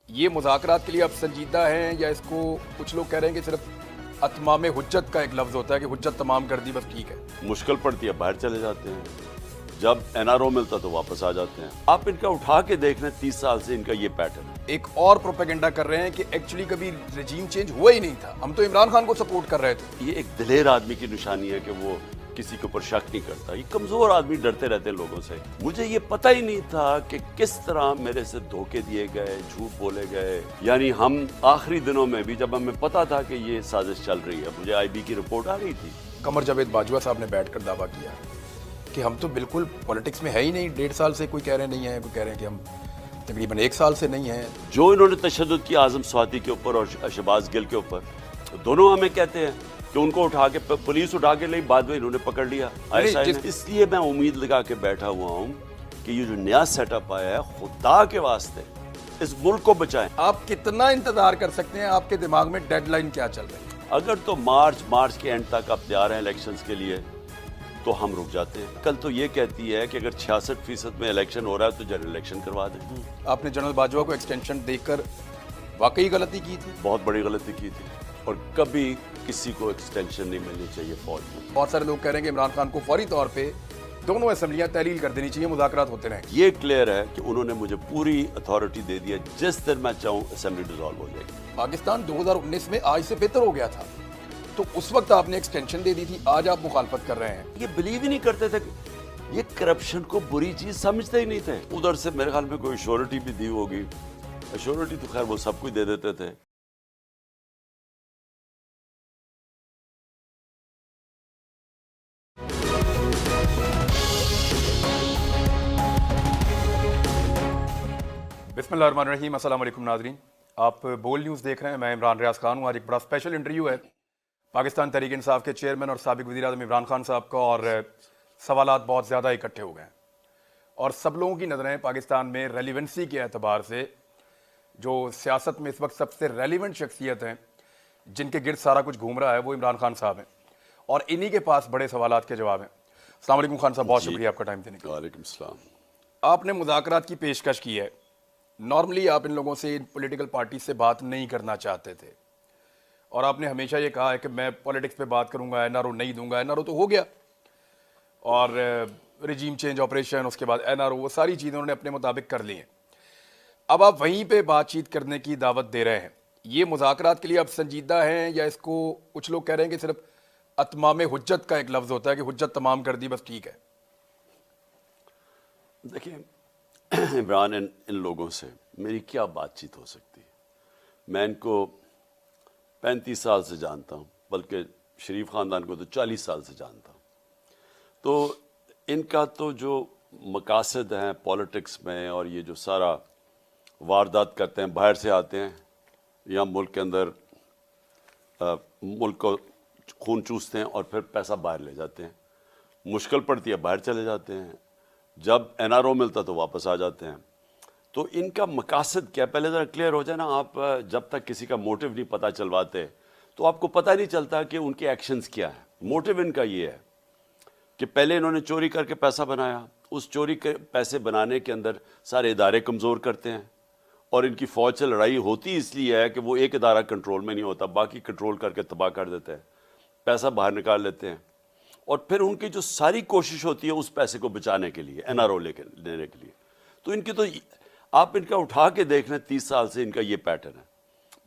یہ مذاکرات کے لیے اب سنجیدہ ہیں یا اس کو کچھ لوگ کہہ رہے ہیں کہ صرف اتمام حجت کا ایک لفظ ہوتا ہے کہ حجت تمام کر دی بس ٹھیک ہے؟ مشکل پڑتی ہے باہر چلے جاتے ہیں، جب این آر او ملتا تو واپس آ جاتے ہیں۔ آپ ان کا اٹھا کے دیکھ لیں، 30 سال سے ان کا یہ پیٹرن ہے۔ ایک اور پروپیگنڈا کر رہے ہیں کہ ایکچولی کبھی رجیم چینج ہوا ہی نہیں تھا، ہم تو عمران خان کو سپورٹ کر رہے تھے۔ یہ ایک دلیر آدمی کی نشانی ہے کہ وہ کسی کے اوپر شک نہیں کرتا۔ یہ کمزور آدمی ڈرتے رہتے ہیں لوگوں سے۔ مجھے یہ پتہ ہی نہیں تھا کہ کس طرح میرے سے دھوکے دیے گئے، جھوٹ بولے گئے۔ یعنی ہم آخری دنوں میں بھی جب ہمیں پتا تھا کہ یہ سازش چل رہی ہے، مجھے آئی بی کی رپورٹ آ رہی تھی۔ قمر جاوید باجوہ صاحب نے بیٹھ کر دعویٰ کیا کہ ہم تو بالکل پولیٹکس میں ہے ہی نہیں، 1.5 سال سے کوئی کہہ رہے نہیں ہیں، کوئی کہہ رہے ہیں کہ ہم تقریباً 1 سال سے نہیں ہیں۔ جو انہوں نے تشدد کیا اعظم سواتی کے اوپر اور شہباز گل کے اوپر، دونوں ہمیں کہتے ہیں کہ ان کو اٹھا کے پولیس اٹھا کے لئی، بعد میں انہوں نے پکڑ لیا ISI نے۔ اس لیے میں امید لگا کے بیٹھا ہوا ہوں کہ یہ جو نیا سیٹ اپ آیا ہے، خدا کے واسطے اس ملک کو بچائیں۔ آپ کتنا انتظار کر سکتے ہیں؟ آپ کے دماغ میں ڈیڈ لائن کیا چل رہی ہے؟ اگر تو مارچ کے اینڈ تک آپ تیار ہیں الیکشنز کے لیے تو ہم رک جاتے ہیں۔ کل تو یہ کہتی ہے کہ اگر 66% میں الیکشن ہو رہا ہے تو جنرل الیکشن کروا دیں۔ آپ نے جنرل باجوہ کو ایکسٹینشن دے کر واقعی غلطی کی تھی؟ بہت بڑی غلطی کی تھی، اور کبھی کسی کو ایکسٹینشن نہیں ملنی چاہیے فوج میں۔ بہت سارے لوگ کہہ رہے ہیں کہ عمران خان کو فوری طور پہ دونوں اسمبلیاں تحلیل کر دینی چاہیے، مذاکرات ہوتے رہیں۔ یہ کلیئر ہے کہ انہوں نے مجھے پوری اتھارٹی دے دی ہے، جس دن میں چاہوں اسمبلی ڈیزالو ہو جائے گی۔ پاکستان 2019 میں آج سے بہتر ہو گیا تھا، تو اس وقت آپ نے ایکسٹینشن دے دی تھی، آج آپ مخالفت کر رہے ہیں۔ یہ بلیو ہی نہیں کرتے تھے، یہ کرپشن کو بری چیز سمجھتے ہی نہیں تھے۔ ادھر سے میرے خیال میں کوئی ایشورٹی بھی دی ہوگی، ایشورٹی تو خیر وہ سب کچھ دے دیتے تھے۔ بسم اللہ الرحمن الرحیم، السلام علیکم ناظرین، آپ بول نیوز دیکھ رہے ہیں، میں عمران ریاض خان ہوں۔ آج ایک بڑا اسپیشل انٹرویو ہے پاکستان تحریک انصاف کے چیئرمین اور سابق وزیر اعظم عمران خان صاحب کا، اور سوالات بہت زیادہ اکٹھے ہو گئے ہیں، اور سب لوگوں کی نظریں پاکستان میں ریلیونسی کے اعتبار سے جو سیاست میں اس وقت سب سے ریلیونٹ شخصیت ہیں، جن کے گرد سارا کچھ گھوم رہا ہے، وہ عمران خان صاحب ہیں، اور انہی کے پاس بڑے سوالات کے جواب ہیں۔ السلام علیکم خان صاحب، بہت شکریہ آپ کا ٹائم دینے کے لیے۔ وعلیکم السلام۔ آپ نے مذاکرات کی پیشکش کی ہے، نارملی آپ ان لوگوں سے، ان پولیٹیکل پارٹی سے بات نہیں کرنا چاہتے تھے، اور آپ نے ہمیشہ یہ کہا ہے کہ میں پولیٹکس پہ بات کروں گا، این آر او نہیں دوں گا۔ این آر او تو ہو گیا، اور رجیم چینج آپریشن، اس کے بعد این آر او، وہ ساری چیزیں انہوں نے اپنے مطابق کر لی ہیں۔ اب آپ وہیں پہ بات چیت کرنے کی دعوت دے رہے ہیں، یہ مذاکرات کے لیے اب سنجیدہ ہیں یا اس کو کچھ لوگ کہہ رہے ہیں کہ صرف اتمام حجت کا ایک لفظ ہوتا ہے کہ حجت تمام کر دی بس ٹھیک ہے؟ دیکھیں عمران، ان لوگوں سے میری کیا بات چیت ہو سکتی ہے؟ میں ان کو 35 سال سے جانتا ہوں، بلکہ شریف خاندان کو تو 40 سال سے جانتا ہوں۔ تو ان کا تو جو مقاصد ہیں پولیٹکس میں، اور یہ جو سارا واردات کرتے ہیں، باہر سے آتے ہیں یا ملک کے اندر ملک کو خون چوستے ہیں اور پھر پیسہ باہر لے جاتے ہیں۔ مشکل پڑتی ہے باہر چلے جاتے ہیں، جب این آر او ملتا تو واپس آ جاتے ہیں۔ تو ان کا مقاصد کیا، پہلے ذرا کلیئر ہو جائے نا۔ آپ جب تک کسی کا موٹیو نہیں پتہ چلواتے تو آپ کو پتہ نہیں چلتا کہ ان کے ایکشنز کیا ہیں۔ موٹیو ان کا یہ ہے کہ پہلے انہوں نے چوری کر کے پیسہ بنایا، اس چوری کے پیسے بنانے کے اندر سارے ادارے کمزور کرتے ہیں، اور ان کی فوج سے لڑائی ہوتی اس لیے ہے کہ وہ ایک ادارہ کنٹرول میں نہیں ہوتا، باقی کنٹرول کر کے تباہ کر دیتے ہیں، پیسہ باہر نکال لیتے ہیں، اور پھر ان کی جو ساری کوشش ہوتی ہے اس پیسے کو بچانے کے لیے، این آر او لینے کے لیے۔ تو ان کی تو آپ ان کا اٹھا کے دیکھ لیں، 30 سال سے ان کا یہ پیٹرن ہے۔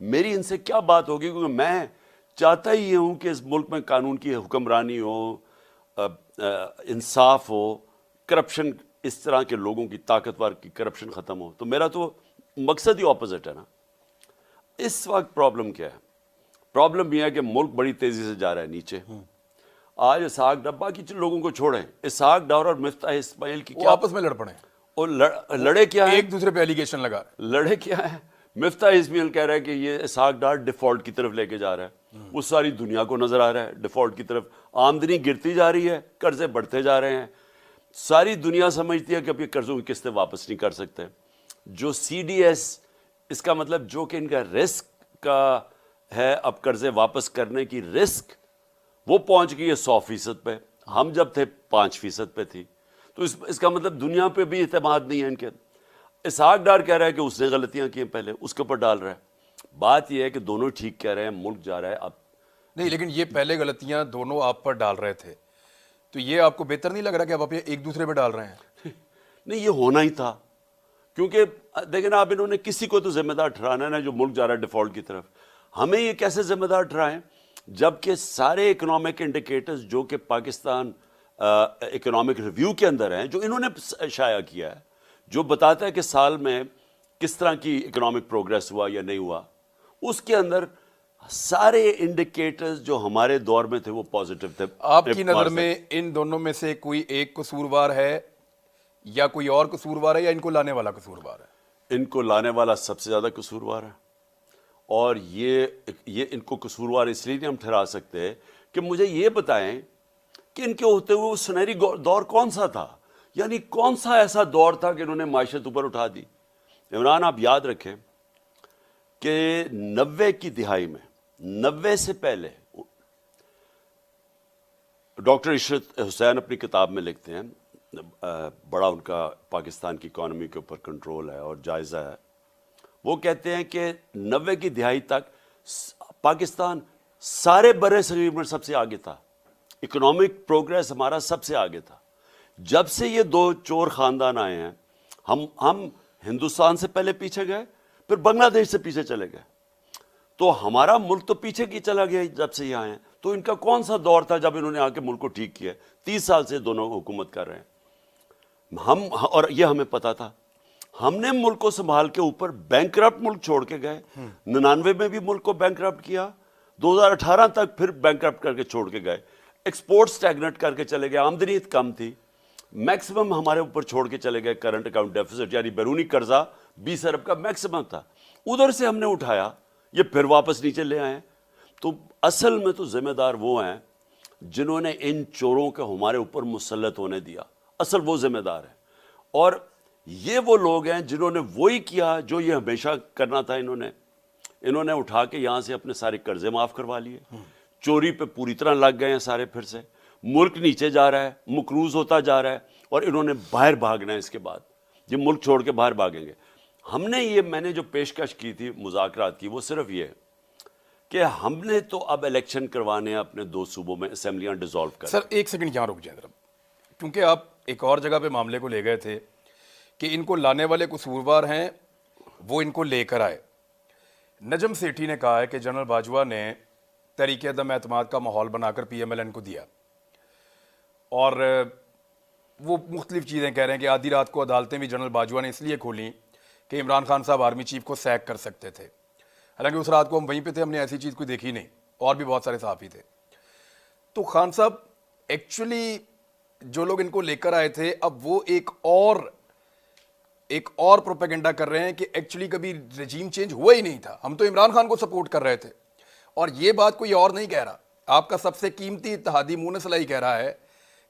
میری ان سے کیا بات ہوگی، کیونکہ میں چاہتا ہی ہوں کہ اس ملک میں قانون کی حکمرانی ہو، انصاف ہو، کرپشن، اس طرح کے لوگوں کی طاقتور کی کرپشن ختم ہو۔ تو میرا تو مقصد ہی اپوزٹ ہے نا۔ اس وقت پرابلم کیا ہے؟ پرابلم یہ ہے کہ ملک بڑی تیزی سے جا رہا ہے نیچے۔ آج اسحاق ڈار، باقی لوگوں کو چھوڑیں، اسحاق ڈار اور مفتاح اسماعیل کی وہ کیا آپس میں لڑ پڑے، اور لڑے کیا ہیں؟ ایک دوسرے پہ ایلیگیشن لگا رہے۔ لڑے کیا ہے؟ مفتاح اسماعیل کہہ رہا ہے کہ یہ اسحاق ڈار ڈیفالٹ کی طرف لے کے جا رہا ہے، وہ ساری دنیا کو نظر آ رہا ہے ڈیفالٹ کی طرف، آمدنی گرتی جا رہی ہے، قرضے بڑھتے جا رہے ہیں، ساری دنیا سمجھتی ہے کہ اب یہ قرضوں کی قسطیں واپس نہیں کر سکتے۔ جو سی ڈی ایس، اس کا مطلب جو کہ ان کا رسک کا ہے، اب قرضے واپس کرنے کی رسک، وہ پہنچ گئی ہے 100% پہ، ہم جب تھے 5% پہ تھی۔ تو اس کا مطلب دنیا پہ بھی اعتماد نہیں ہے ان کے۔ اسحاق ڈار کہہ رہا ہے کہ اس نے غلطیاں کی ہیں پہلے، اس کے اوپر ڈال رہا ہے۔ بات یہ ہے کہ دونوں ٹھیک کہہ رہے ہیں، ملک جا رہا ہے اب۔ نہیں لیکن یہ پہلے غلطیاں دونوں آپ پر ڈال رہے تھے، تو یہ آپ کو بہتر نہیں لگ رہا کہ آپ ایک دوسرے پہ ڈال رہے ہیں؟ نہیں، یہ ہونا ہی تھا، کیونکہ دیکھیں نا، آپ انہوں نے کسی کو تو ذمہ دار ٹھہرانا ہے نا، جو ملک جا رہا ہے ڈیفالٹ کی طرف۔ ہمیں یہ کیسے ذمہ دار ٹھہرائیں جبکہ سارے اکنامک انڈیکیٹرز جو کہ پاکستان اکنامک ریویو کے اندر ہیں، جو انہوں نے شائع کیا ہے، جو بتاتا ہے کہ سال میں کس طرح کی اکنامک پروگریس ہوا یا نہیں ہوا، اس کے اندر سارے انڈیکیٹرز جو ہمارے دور میں تھے وہ پازیٹیو تھے۔ آپ کی نظر میں ان دونوں میں سے کوئی ایک قصوروار ہے یا کوئی اور قصوروار ہے یا ان کو لانے والا قصوروار ہے؟ ان کو لانے والا سب سے زیادہ قصوروار ہے، اور یہ ان کو قصوروار اس لیے نہیں ہم ٹھہرا سکتے کہ مجھے یہ بتائیں کہ ان کے ہوتے ہوئے وہ سنہری دور کون سا تھا، یعنی کون سا ایسا دور تھا کہ انہوں نے معیشت اوپر اٹھا دی۔ عمران، آپ یاد رکھیں کہ 90 کی دہائی میں، 90 سے پہلے، ڈاکٹر عشرت حسین اپنی کتاب میں لکھتے ہیں، بڑا ان کا پاکستان کی اکانومی کے اوپر کنٹرول ہے اور جائزہ ہے، وہ کہتے ہیں کہ 90 کی دہائی تک پاکستان سارے برِ صغیر میں سب سے آگے تھا، اکنامک پروگریس ہمارا سب سے آگے تھا۔ جب سے یہ دو چور خاندان آئے ہیں، ہم ہندوستان سے پہلے پیچھے گئے، پھر بنگلہ دیش سے پیچھے چلے گئے، تو ہمارا ملک تو پیچھے کی چلا گیا جب سے یہ آئے ہیں۔ تو ان کا کون سا دور تھا جب انہوں نے آ کے ملک کو ٹھیک کیا؟ 30 سال سے دونوں حکومت کر رہے ہیں اور یہ ہمیں پتا تھا۔ ہم نے ملک کو سنبھال کے اوپر بینکرپٹ ملک چھوڑ کے گئے، 99 میں بھی ملک کو بینکرپٹ کیا، 2018 تک پھر بینکرپٹ کر کے چھوڑ کے گئے، ایکسپورٹ سٹیگنٹ کر کے چلے گئے، آمدنی کم تھی، میکسیمم ہمارے اوپر چھوڑ کے چلے گئے کرنٹ اکاؤنٹ ڈیفیسٹ، یعنی بیرونی قرضہ 20 ارب کا میکسیمم تھا، ادھر سے ہم نے اٹھایا، یہ پھر واپس نیچے لے آئے ہیں۔ تو اصل میں تو ذمہ دار وہ ہیں جنہوں نے ان چوروں کو ہمارے اوپر مسلط ہونے دیا، اصل وہ ذمہ دار ہیں، اور یہ وہ لوگ ہیں جنہوں نے وہی کیا جو یہ ہمیشہ کرنا تھا۔ انہوں نے اٹھا کے یہاں سے اپنے سارے قرضے معاف کروا لیے، چوری پہ پوری طرح لگ گئے ہیں سارے، پھر سے ملک نیچے جا رہا ہے، مقروض ہوتا جا رہا ہے، اور انہوں نے باہر بھاگنا ہے، اس کے بعد یہ ملک چھوڑ کے باہر بھاگیں گے۔ میں نے جو پیشکش کی تھی مذاکرات کی، وہ صرف یہ کہ ہم نے تو اب الیکشن کروانے ہیں اپنے 2 صوبوں میں، اسمبلیاں ڈیزالو کر۔ سر ایک سیکنڈ یہاں رک جائیں ذرا، کیونکہ آپ ایک اور جگہ پہ معاملے کو لے گئے تھے کہ ان کو لانے والے قصوروار ہیں، وہ ان کو لے کر آئے۔ نجم سیٹھی نے کہا ہے کہ جنرل باجوہ نے تحریک عدم اعتماد کا ماحول بنا کر پی ایم ایل این کو دیا، اور وہ مختلف چیزیں کہہ رہے ہیں کہ آدھی رات کو عدالتیں بھی جنرل باجوہ نے اس لیے کھولیں کہ عمران خان صاحب آرمی چیف کو سیک کر سکتے تھے، حالانکہ اس رات کو ہم وہیں پہ تھے، ہم نے ایسی چیز کوئی دیکھی نہیں، اور بھی بہت سارے صحافی تھے۔ تو خان صاحب ایکچولی جو لوگ ان کو لے کر آئے تھے، اب وہ ایک اور پروپیگنڈا کر رہے ہیں کہ ایکچولی کبھی رجیم چینج ہوا ہی نہیں تھا، ہم تو عمران خان کو سپورٹ کر رہے تھے، اور یہ بات کوئی اور نہیں کہہ رہا، آپ کا سب سے قیمتی اتحادی مونس علیٰ کہہ رہا ہے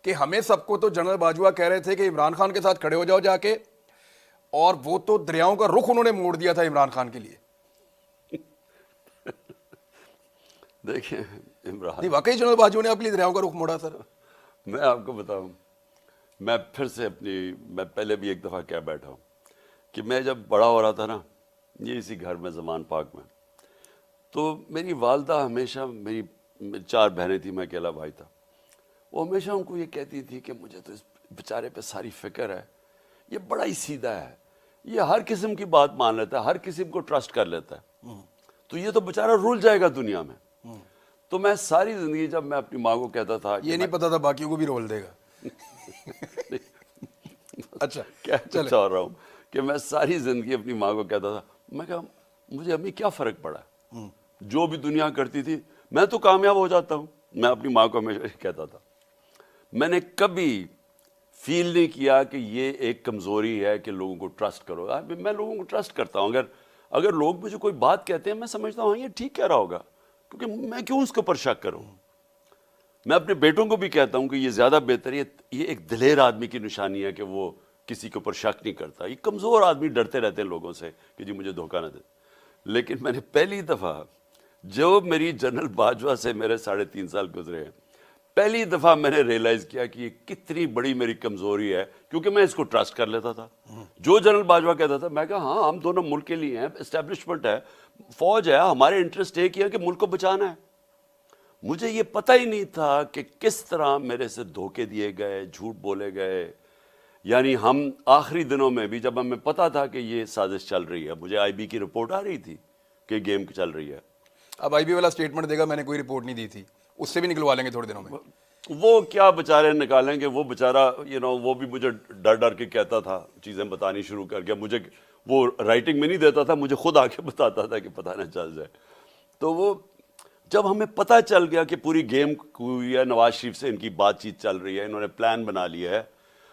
کہ ہمیں سب کو تو جنرل باجوہ کہہ رہے تھے کہ عمران خان کے ساتھ کھڑے ہو جاؤ جا کے، اور وہ تو دریاؤں کا رخ انہوں نے موڑ دیا تھا عمران خان کے لیے۔ دیکھیں عمران، نہیں واقعی جنرل باجوہ نے آپ کے لیے دریاؤں کا رخ موڑا سر؟ میں آپ کو بتاؤں، میں پھر سے میں پہلے بھی ایک دفعہ کہہ بیٹھا ہوں کہ میں جب بڑا ہو رہا تھا نا، یہ اسی گھر میں زمان پاک میں، تو میری والدہ ہمیشہ، میری 4 بہنیں تھیں، میں اکیلا بھائی تھا، وہ ہمیشہ ان کو یہ کہتی تھی کہ مجھے تو اس بیچارے پہ ساری فکر ہے، یہ بڑا ہی سیدھا ہے، یہ ہر قسم کی بات مان لیتا ہے، ہر قسم کو ٹرسٹ کر لیتا ہے، تو یہ تو بیچارہ رول جائے گا دنیا میں۔ تو میں ساری زندگی جب میں اپنی ماں کو کہتا تھا، یہ نہیں پتا تھا باقیوں کو بھی رول دے گا۔ اچھا کہنا چاہ رہا ہوں کہ میں ساری زندگی اپنی ماں کو کہتا تھا، میں کہا مجھے امی کیا فرق پڑا ہے، جو بھی دنیا کرتی تھی میں تو کامیاب ہو جاتا ہوں۔ میں اپنی ماں کو ہمیشہ کہتا تھا، میں نے کبھی فیل نہیں کیا کہ یہ ایک کمزوری ہے کہ لوگوں کو ٹرسٹ کرو۔ میں لوگوں کو ٹرسٹ کرتا ہوں، اگر لوگ مجھے کوئی بات کہتے ہیں میں سمجھتا ہوں یہ ٹھیک کہہ رہا ہوگا، کیونکہ میں کیوں اس کے اوپر شک کروں۔ میں اپنے بیٹوں کو بھی کہتا ہوں کہ یہ زیادہ بہتر ہے، یہ ایک دلیر آدمی کی نشانی ہے کہ وہ کسی کے اوپر شک نہیں کرتا۔ یہ کمزور آدمی ڈرتے رہتے ہیں لوگوں سے کہ جی مجھے دھوکہ نہ دے۔ لیکن میں نے پہلی دفعہ جو میری جنرل باجوہ سے میرے 3.5 سال گزرے ہیں، پہلی دفعہ میں نے ریئلائز کیا کہ یہ کتنی بڑی میری کمزوری ہے، کیونکہ میں اس کو ٹرسٹ کر لیتا تھا. جو جنرل باجوہ کہتا تھا میں کہا ہاں ہم دونوں ملک کے لیے ہیں، اسٹیبلشمنٹ ہے، فوج ہے، ہمارے انٹرسٹ ایک ہی ہے کہ ملک کو بچانا ہے. مجھے یہ پتہ ہی نہیں تھا کہ کس طرح میرے سے دھوکے دیے گئے، جھوٹ بولے گئے. یعنی ہم آخری دنوں میں بھی جب ہمیں پتا تھا کہ یہ سازش چل رہی ہے، مجھے آئی بی کی رپورٹ آ رہی تھی کہ گیم چل رہی ہے. اب آئی بی والا اسٹیٹمنٹ دے گا میں نے کوئی رپورٹ نہیں دی تھی، اس سے بھی نکلوا لیں گے تھوڑے دنوں میں. وہ کیا بیچارے نکالیں گے، وہ بیچارہ وہ بھی مجھے ڈر ڈر کے کہتا تھا، چیزیں بتانی شروع کر گیا. مجھے وہ رائٹنگ میں نہیں دیتا تھا، مجھے خود آ کے بتاتا تھا کہ پتہ نہ چل جائے. تو وہ جب ہمیں پتہ چل گیا کہ پوری گیم ہوئی ہے، نواز شریف سے ان کی بات چیت چل رہی ہے، انہوں نے پلان بنا لیا ہے،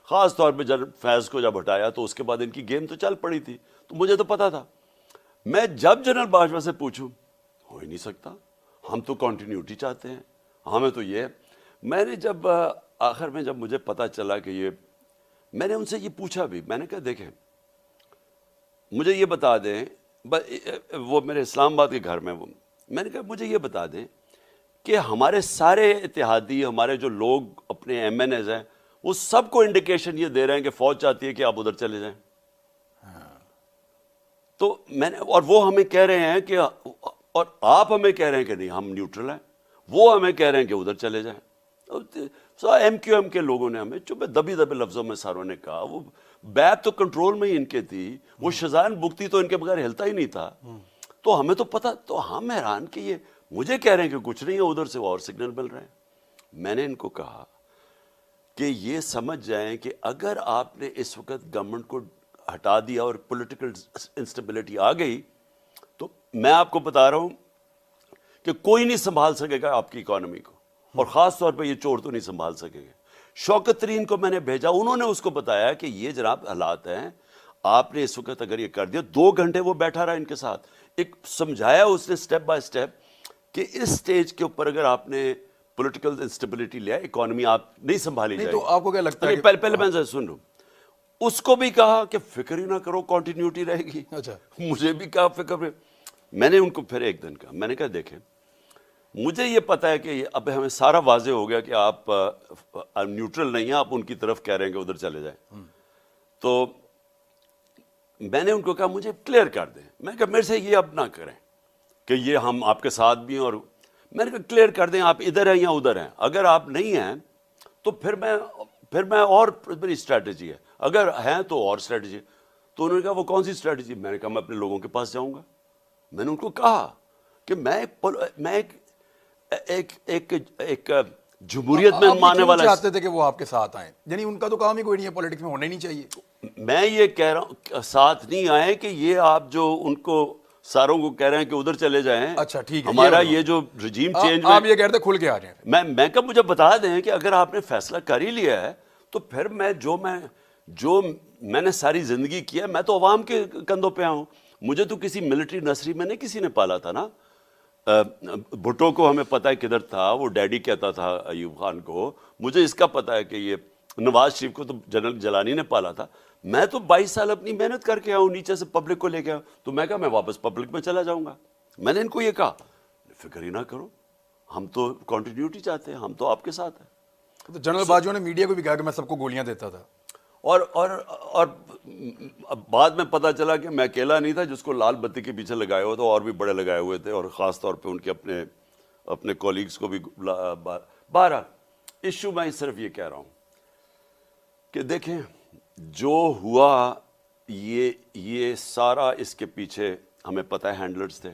خاص طور پہ جب فیض کو جب ہٹایا تو اس کے بعد ان کی گیم تو چل پڑی تھی. تو مجھے تو پتہ تھا. میں جب جنرل باجوہ سے پوچھوں ہو ہی نہیں سکتا، ہم تو کنٹینیوٹی چاہتے ہیں، ہمیں تو یہ. میں نے جب آخر میں جب مجھے پتہ چلا کہ یہ، میں نے ان سے یہ پوچھا بھی، میں نے کہا دیکھیں مجھے یہ بتا دیں، وہ میرے اسلام آباد کے گھر میں، وہ میں نے کہا مجھے یہ بتا دیں کہ ہمارے سارے اتحادی، ہمارے جو لوگ اپنے ایم این ایز ہیں، وہ سب کو انڈیکیشن یہ دے رہے ہیں کہ فوج چاہتی ہے کہ آپ ادھر چلے جائیں. تو میں نے، اور وہ ہمیں کہہ رہے ہیں کہ، اور آپ ہمیں کہہ رہے ہیں کہ نہیں ہم نیوٹرل ہیں، وہ ہمیں کہہ رہے ہیں کہ ادھر چلے جائیں. ایم کیو ایم کے لوگوں نے ہمیں چوبے دبی دبے لفظوں میں ساروں نے کہا. وہ بیت تو کنٹرول میں ہی ان کے تھی، وہ شزان بگتی تو ان کے بغیر ہلتا ہی نہیں تھا. تو ہمیں تو پتہ، تو ہم حیران کہ یہ مجھے کہہ رہے ہیں کہ کچھ نہیں ہے، ادھر سے اور سگنل مل رہے ہیں. میں نے ان کو کہا کہ یہ سمجھ جائیں کہ اگر آپ نے اس وقت گورنمنٹ کو ہٹا دیا اور پولیٹیکل انسٹیبلٹی آ گئی، تو میں آپ کو بتا رہا ہوں کہ کوئی نہیں سنبھال سکے گا آپ کی اکانومی کو، اور خاص طور پہ یہ چور تو نہیں سنبھال سکے گے. شوکت ترین کو میں نے بھیجا، انہوں نے اس کو بتایا کہ یہ جناب حالات ہیں، آپ نے اس وقت اگر یہ کر دیا. 2 گھنٹے وہ بیٹھا رہا ان کے ساتھ، ایک سمجھایا اس نے سٹیپ بائی سٹیپ کہ اس سٹیج کے اوپر اگر آپ نے پولیٹیکل انسٹیبلٹی لیا، اکانومی آپ نہیں سنبھالی جائے. تو آپ کو کیا لگتا ہے کہ پہلے میں سن لوں. اس کو بھی کہا کہ فکر ہی نہ کرو، کنٹینیوٹی رہے گی. اچھا، مجھے بھی کہا فکر میں. میں نے ان کو پھر ایک دن کہا، میں نے کہا دیکھیں مجھے یہ پتہ ہے کہ اب ہمیں سارا واضح ہو گیا کہ آپ نیوٹرل نہیں ہیں، آپ ان کی طرف کہہ رہے ہیں کہ ادھر چلے جائیں. تو میں نے ان کو کہا مجھے کلیئر کر دیں. میں نے کہا میرے سے یہ اب نہ کریں کہ یہ ہم آپ کے ساتھ بھی ہیں، اور میں نے کہا کلیئر کر دیں آپ ادھر ہیں یا ادھر ہیں. اگر آپ نہیں ہیں تو پھر میں اور میری اسٹریٹجی ہے، اگر ہیں تو اور اسٹریٹجی. تو انہوں نے کہا وہ کون سی اسٹریٹجی؟ میں نے کہا میں اپنے لوگوں کے پاس جاؤں گا. میں نے ان کو کہا کہ میں ایک جمہوریت میں ماننے والا. چاہتے تھے کہ وہ آپ کے ساتھ آئیں، یعنی ان کا تو کام ہی کوئی نہیں ہے، پولیٹکس میں ہونا ہی نہیں چاہیے. میں یہ کہہ رہا ہوں ساتھ نہیں آئے کہ یہ آپ جو ان کو ساروں کو کہہ رہے ہیں کہ ادھر چلے جائیں. اچھا ٹھیک ہے، ہمارا یہ جو رجیم چینج، آپ یہ کہتے کھل کے آ جائیں. میں کہا مجھے بتا دیں کہ اگر آپ نے فیصلہ کر ہی لیا ہے تو پھر جو میں نے ساری زندگی کیا، میں تو عوام کے کندھوں پہ آؤں. مجھے تو کسی ملٹری نرسری میں نہیں کسی نے پالا تھا نا. بھٹو کو ہمیں پتہ ہے کدھر تھا، وہ ڈیڈی کہتا تھا ایوب خان کو. مجھے اس کا پتہ ہے کہ یہ نواز شریف کو تو جنرل جیلانی نے پالا تھا. میں تو 22 سال اپنی محنت کر کے آؤں، نیچے سے پبلک کو لے کے آؤں. تو میں کہا میں واپس پبلک میں چلا جاؤں گا. میں نے ان کو یہ کہا فکر ہی نہ کرو، ہم تو کنٹینیوٹی چاہتے ہیں، ہم تو آپ کے ساتھ ہیں. تو جنرل باجوہ نے میڈیا کو بھی کہا کہ میں سب کو گولیاں دیتا تھا. اور بعد میں پتہ چلا کہ میں اکیلا نہیں تھا جس کو لال بتی کے پیچھے لگائے ہوئے تھے، اور بھی بڑے لگائے ہوئے تھے، اور خاص طور پہ ان کے اپنے کولیگز کو بھی. بہرحال ایشو میں صرف یہ کہہ رہا ہوں کہ دیکھیں جو ہوا یہ سارا اس کے پیچھے ہمیں پتہ ہے ہینڈلرز تھے.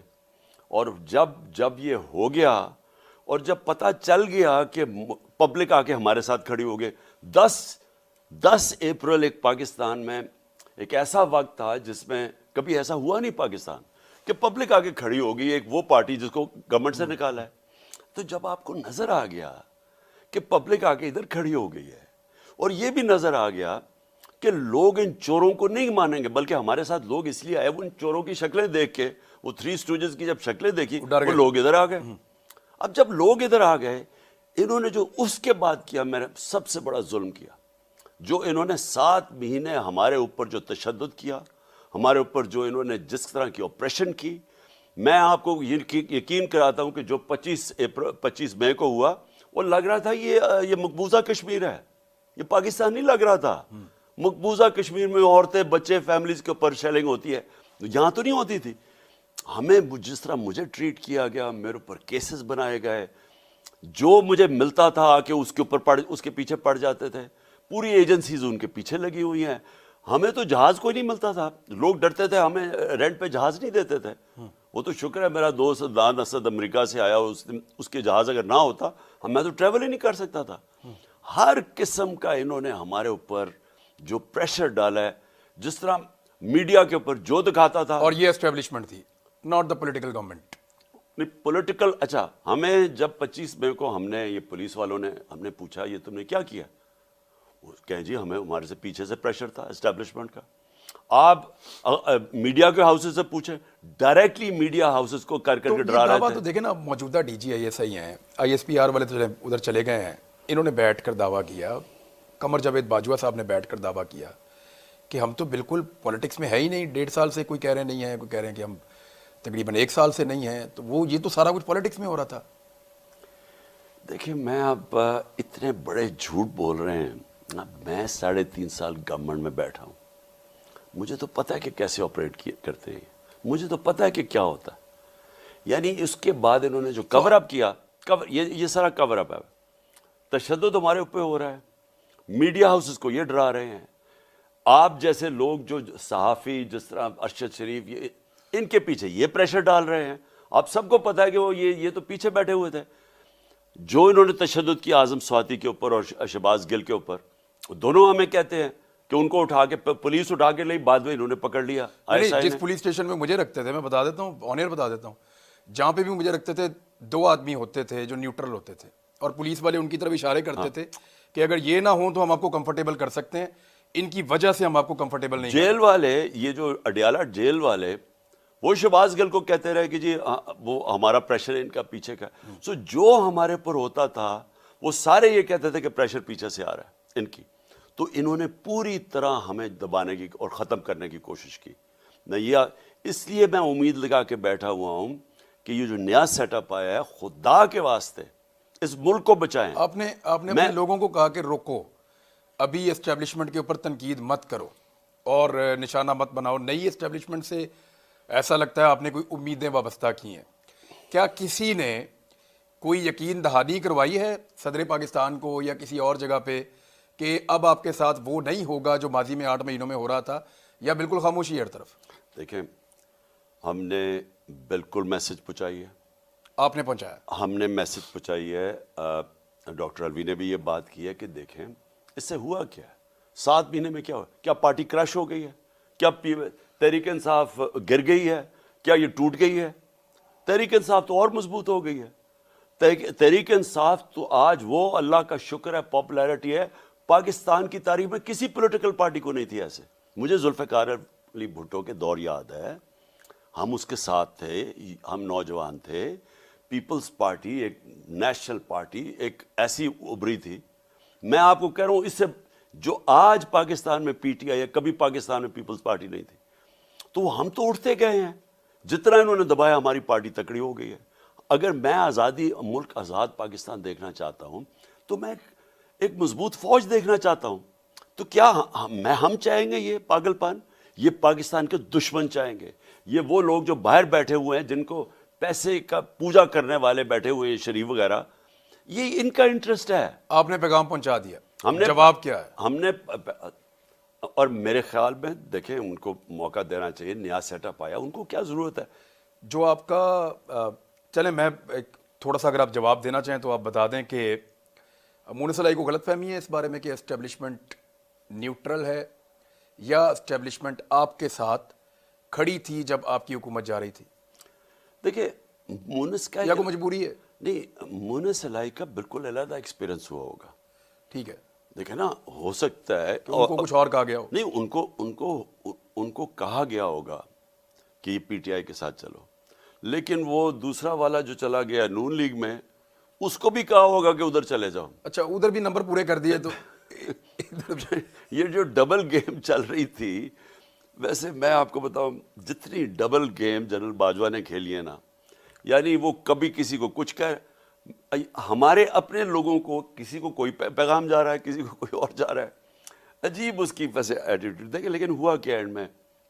اور جب یہ ہو گیا اور جب پتہ چل گیا کہ پبلک آ کے ہمارے ساتھ کھڑی ہو گئے. 10 اپریل ایک پاکستان میں ایک ایسا وقت تھا جس میں کبھی ایسا ہوا نہیں پاکستان کہ پبلک آ کے کھڑی ہوگی، ایک وہ پارٹی جس کو گورنمنٹ سے نکالا ہے. تو جب آپ کو نظر آ گیا کہ پبلک آ کے ادھر کھڑی ہو گئی ہے، اور یہ بھی نظر آ گیا کہ لوگ ان چوروں کو نہیں مانیں گے، بلکہ ہمارے ساتھ لوگ اس لیے آئے، وہ ان چوروں کی شکلیں دیکھ کے، وہ 3 اسٹوجز کی جب شکلیں دیکھی وہ لوگ ادھر آ گئے. اب جب لوگ ادھر آ گئے، انہوں نے جو اس کے بعد کیا، میں نے سب سے بڑا ظلم کیا. جو انہوں نے 7 مہینے ہمارے اوپر جو تشدد کیا، ہمارے اوپر جو انہوں نے جس طرح کی آپریشن کی، میں آپ کو یقین کراتا ہوں کہ جو 25 مئی کو ہوا وہ لگ رہا تھا یہ مقبوضہ کشمیر ہے، یہ پاکستان نہیں لگ رہا تھا. مقبوضہ کشمیر میں عورتیں بچے فیملیز کے اوپر شیلنگ ہوتی ہے، یہاں تو نہیں ہوتی تھی. ہمیں جس طرح مجھے ٹریٹ کیا گیا، میرے اوپر کیسز بنائے گئے، جو مجھے ملتا تھا آ کے اس کے اوپر اس کے پیچھے پڑ جاتے تھے. پوری ایجنسیز ان کے پیچھے لگی ہوئی ہیں. ہمیں تو جہاز کوئی نہیں ملتا تھا، لوگ ڈرتے تھے، ہمیں رینٹ پہ جہاز نہیں دیتے تھے. وہ تو شکر ہے میرا دوست دان اسد امریکہ سے آیا، اس کے جہاز اگر نہ ہوتا میں تو ٹریول ہی نہیں کر سکتا تھا. ہر قسم کا انہوں نے ہمارے اوپر جو پریشر ڈالا ہے، جس طرح میڈیا کے اوپر جو دکھاتا تھا. اور یہ اسٹیبلشمنٹ تھی، ناٹ دا پولیٹیکل گورنمنٹ. نہیں پولیٹیکل. اچھا ہمیں جب 25 مئی کو ہم نے یہ پولیس والوں نے ہم نے پوچھا یہ تم نے کیا کیا، وہ کہیں جی ہمارے سے پیچھے سے پریشر تھا اسٹیبلشمنٹ کا. آپ میڈیا کے ہاؤسز سے پوچھیں، ڈائریکٹلی میڈیا ہاؤسز کو کر کے ڈرا رہے تو تھے. دیکھیں نا، موجودہ D G I S I ہیں، آئی ایس پی آر والے تو ادھر چلے گئے ہیں، انہوں نے بیٹھ کر دعویٰ کیا، قمر جاوید باجوہ صاحب نے بیٹھ کر دعویٰ کیا کہ ہم تو بالکل پولیٹکس میں ہے ہی نہیں. 1.5 سال سے کوئی کہہ رہے نہیں ہیں، کوئی کہہ رہے ہیں کہ ہم تقریباً 1 سال سے نہیں ہیں. تو وہ یہ تو سارا کچھ پولیٹکس میں ہو رہا تھا. دیکھیں میں اب اتنے بڑے جھوٹ بول رہے ہیں. میں 3.5 سال گورنمنٹ میں بیٹھا ہوں، مجھے تو پتہ ہے کہ کیسے آپریٹ کرتے ہیں، مجھے تو پتہ ہے کہ کیا ہوتا ہے. یعنی اس کے بعد انہوں نے جو کور اپ کیا، یہ سارا کور اپ ہے. تشدد ہمارے اوپر ہو رہا ہے، میڈیا ہاؤسز کو یہ ڈرا رہے ہیں. آپ جیسے لوگ جو صحافی جس طرح ارشد شریف، یہ ان کے پیچھے یہ پریشر ڈال رہے ہیں. آپ سب کو پتہ ہے کہ وہ یہ تو پیچھے بیٹھے ہوئے تھے. جو انہوں نے تشدد کیا اعظم سواتی کے اوپر اور شہباز گل کے اوپر، دونوں ہمیں کہتے ہیں کہ ان کو اٹھا کے پولیس اٹھا کے لئی، بعد میں انہوں نے پکڑ لیا. جس پولیس اسٹیشن میں مجھے رکھتے تھے، میں بتا دیتا ہوں، آن ایئر بتا دیتا ہوں، جہاں پہ بھی مجھے رکھتے تھے 2 آدمی ہوتے تھے جو نیوٹرل ہوتے تھے، اور پولیس والے ان کی طرف اشارے کرتے تھے کہ اگر یہ نہ ہوں تو ہم آپ کو کمفرٹیبل کر سکتے ہیں، ان کی وجہ سے ہم آپ کو کمفرٹیبل نہیں. جیل والے، یہ جو اڈیالہ جیل والے، وہ شہباز گل کو کہتے رہے کہ جی وہ ہمارا پریشر ان کا پیچھے کا. سو جو ہمارے اوپر ہوتا تھا وہ سارے یہ کہتے تھے کہ پریشر پیچھے سے آ رہا ہے ان کی. تو انہوں نے پوری طرح ہمیں دبانے کی اور ختم کرنے کی کوشش کی. اس لیے میں امید لگا کے بیٹھا ہوا ہوں کہ یہ جو نیا سیٹ اپ آیا ہے، خدا کے واسطے اس ملک کو بچائیں. آپ نے اپنے لوگوں کو کہا کہ روکو، ابھی اسٹیبلشمنٹ کے اوپر تنقید مت کرو اور نشانہ مت بناؤ. نئی اسٹیبلشمنٹ سے ایسا لگتا ہے آپ نے کوئی امیدیں وابستہ کی ہیں. کیا کسی نے کوئی یقین دہانی کروائی ہے صدر پاکستان کو یا کسی اور جگہ پہ کہ اب آپ کے ساتھ وہ نہیں ہوگا جو ماضی میں 8 مہینوں میں ہو رہا تھا، یا بالکل خاموشی ہر طرف؟ دیکھیں ہم نے بالکل میسج پہنچائی ہے. آپ نے پہنچایا؟ ہم نے میسج پہنچائی ہے. ڈاکٹر الوی نے بھی یہ بات کی ہے کہ دیکھیں اس سے ہوا کیا ہے، 7 مہینے میں کیا ہوا. کیا پارٹی کریش ہو گئی ہے؟ کیا تحریک انصاف گر گئی ہے؟ کیا یہ ٹوٹ گئی ہے؟ تحریک انصاف تو اور مضبوط ہو گئی ہے. تحریک انصاف تو آج وہ اللہ کا شکر ہے پاپولیرٹی ہے. پاکستان کی تاریخ میں کسی پولیٹیکل پارٹی کو نہیں تھی ایسے. مجھے ذوالفقار علی بھٹو کے دور یاد ہے، ہم اس کے ساتھ تھے، ہم نوجوان تھے. پیپلز پارٹی ایک نیشنل پارٹی ایک ایسی ابھری تھی. میں آپ کو کہہ رہا ہوں اس سے جو آج پاکستان میں پی ٹی آئی ہے، کبھی پاکستان میں پیپلز پارٹی نہیں تھی. تو ہم تو اٹھتے گئے ہیں، جتنا انہوں نے دبایا ہماری پارٹی تکڑی ہو گئی ہے. اگر میں آزادی، ملک آزاد پاکستان دیکھنا چاہتا ہوں تو میں ایک مضبوط فوج دیکھنا چاہتا ہوں. تو کیا ہم چاہیں گے یہ پاگل پان؟ یہ پاکستان کے دشمن چاہیں گے. یہ وہ لوگ جو باہر بیٹھے ہوئے ہیں، جن کو پیسے کا پوجا کرنے والے بیٹھے ہوئے ہیں، شریف وغیرہ، یہ ان کا انٹرسٹ ہے. آپ نے پیغام پہنچا دیا، ہم نے جواب کیا ہے؟ ہم نے، اور میرے خیال میں دیکھیں ان کو موقع دینا چاہیے. نیا سیٹ اپ آیا، ان کو کیا ضرورت ہے. جو آپ کا چلیں میں تھوڑا سا اگر آپ جواب دینا چاہیں تو آپ بتا دیں کہ مونس علائی کو غلط فہمی ہے اس بارے میں کہ اسٹیبلشمنٹ نیوٹرل ہے، یا اسٹیبلشمنٹ آپ کے ساتھ کھڑی تھی جب آپ کی حکومت جا رہی تھی؟ دیکھیں مونس کا یا کوئی مجبوری ہے؟ نہیں، مونس علائی کا بالکل علیحدہ ایکسپیرینس ہوا ہوگا. ٹھیک ہے، دیکھیں نا، ہو سکتا ہے ان کو کچھ اور کہا گیا ہو. نہیں، ان کو کہا گیا ہوگا کہ یہ پی ٹی آئی کے ساتھ چلو، لیکن وہ دوسرا والا جو چلا گیا نون لیگ میں، اس کو بھی کہا ہوگا کہ ادھر چلے جاؤ. اچھا، ادھر بھی نمبر پورے کر دیے تو یہ جو ڈبل گیم چل رہی تھی، ویسے میں آپ کو بتاؤں جتنی ڈبل گیم جنرل باجوہ نے کھیلی ہے نا، یعنی وہ کبھی کسی کو کچھ کہہ، ہمارے اپنے لوگوں کو کسی کو کوئی پیغام جا رہا ہے, کسی کو کوئی اور جا رہا ہے. عجیب اس کی ویسے ایٹیٹیوڈ دیکھیں. لیکن ہوا کیا اینڈ میں,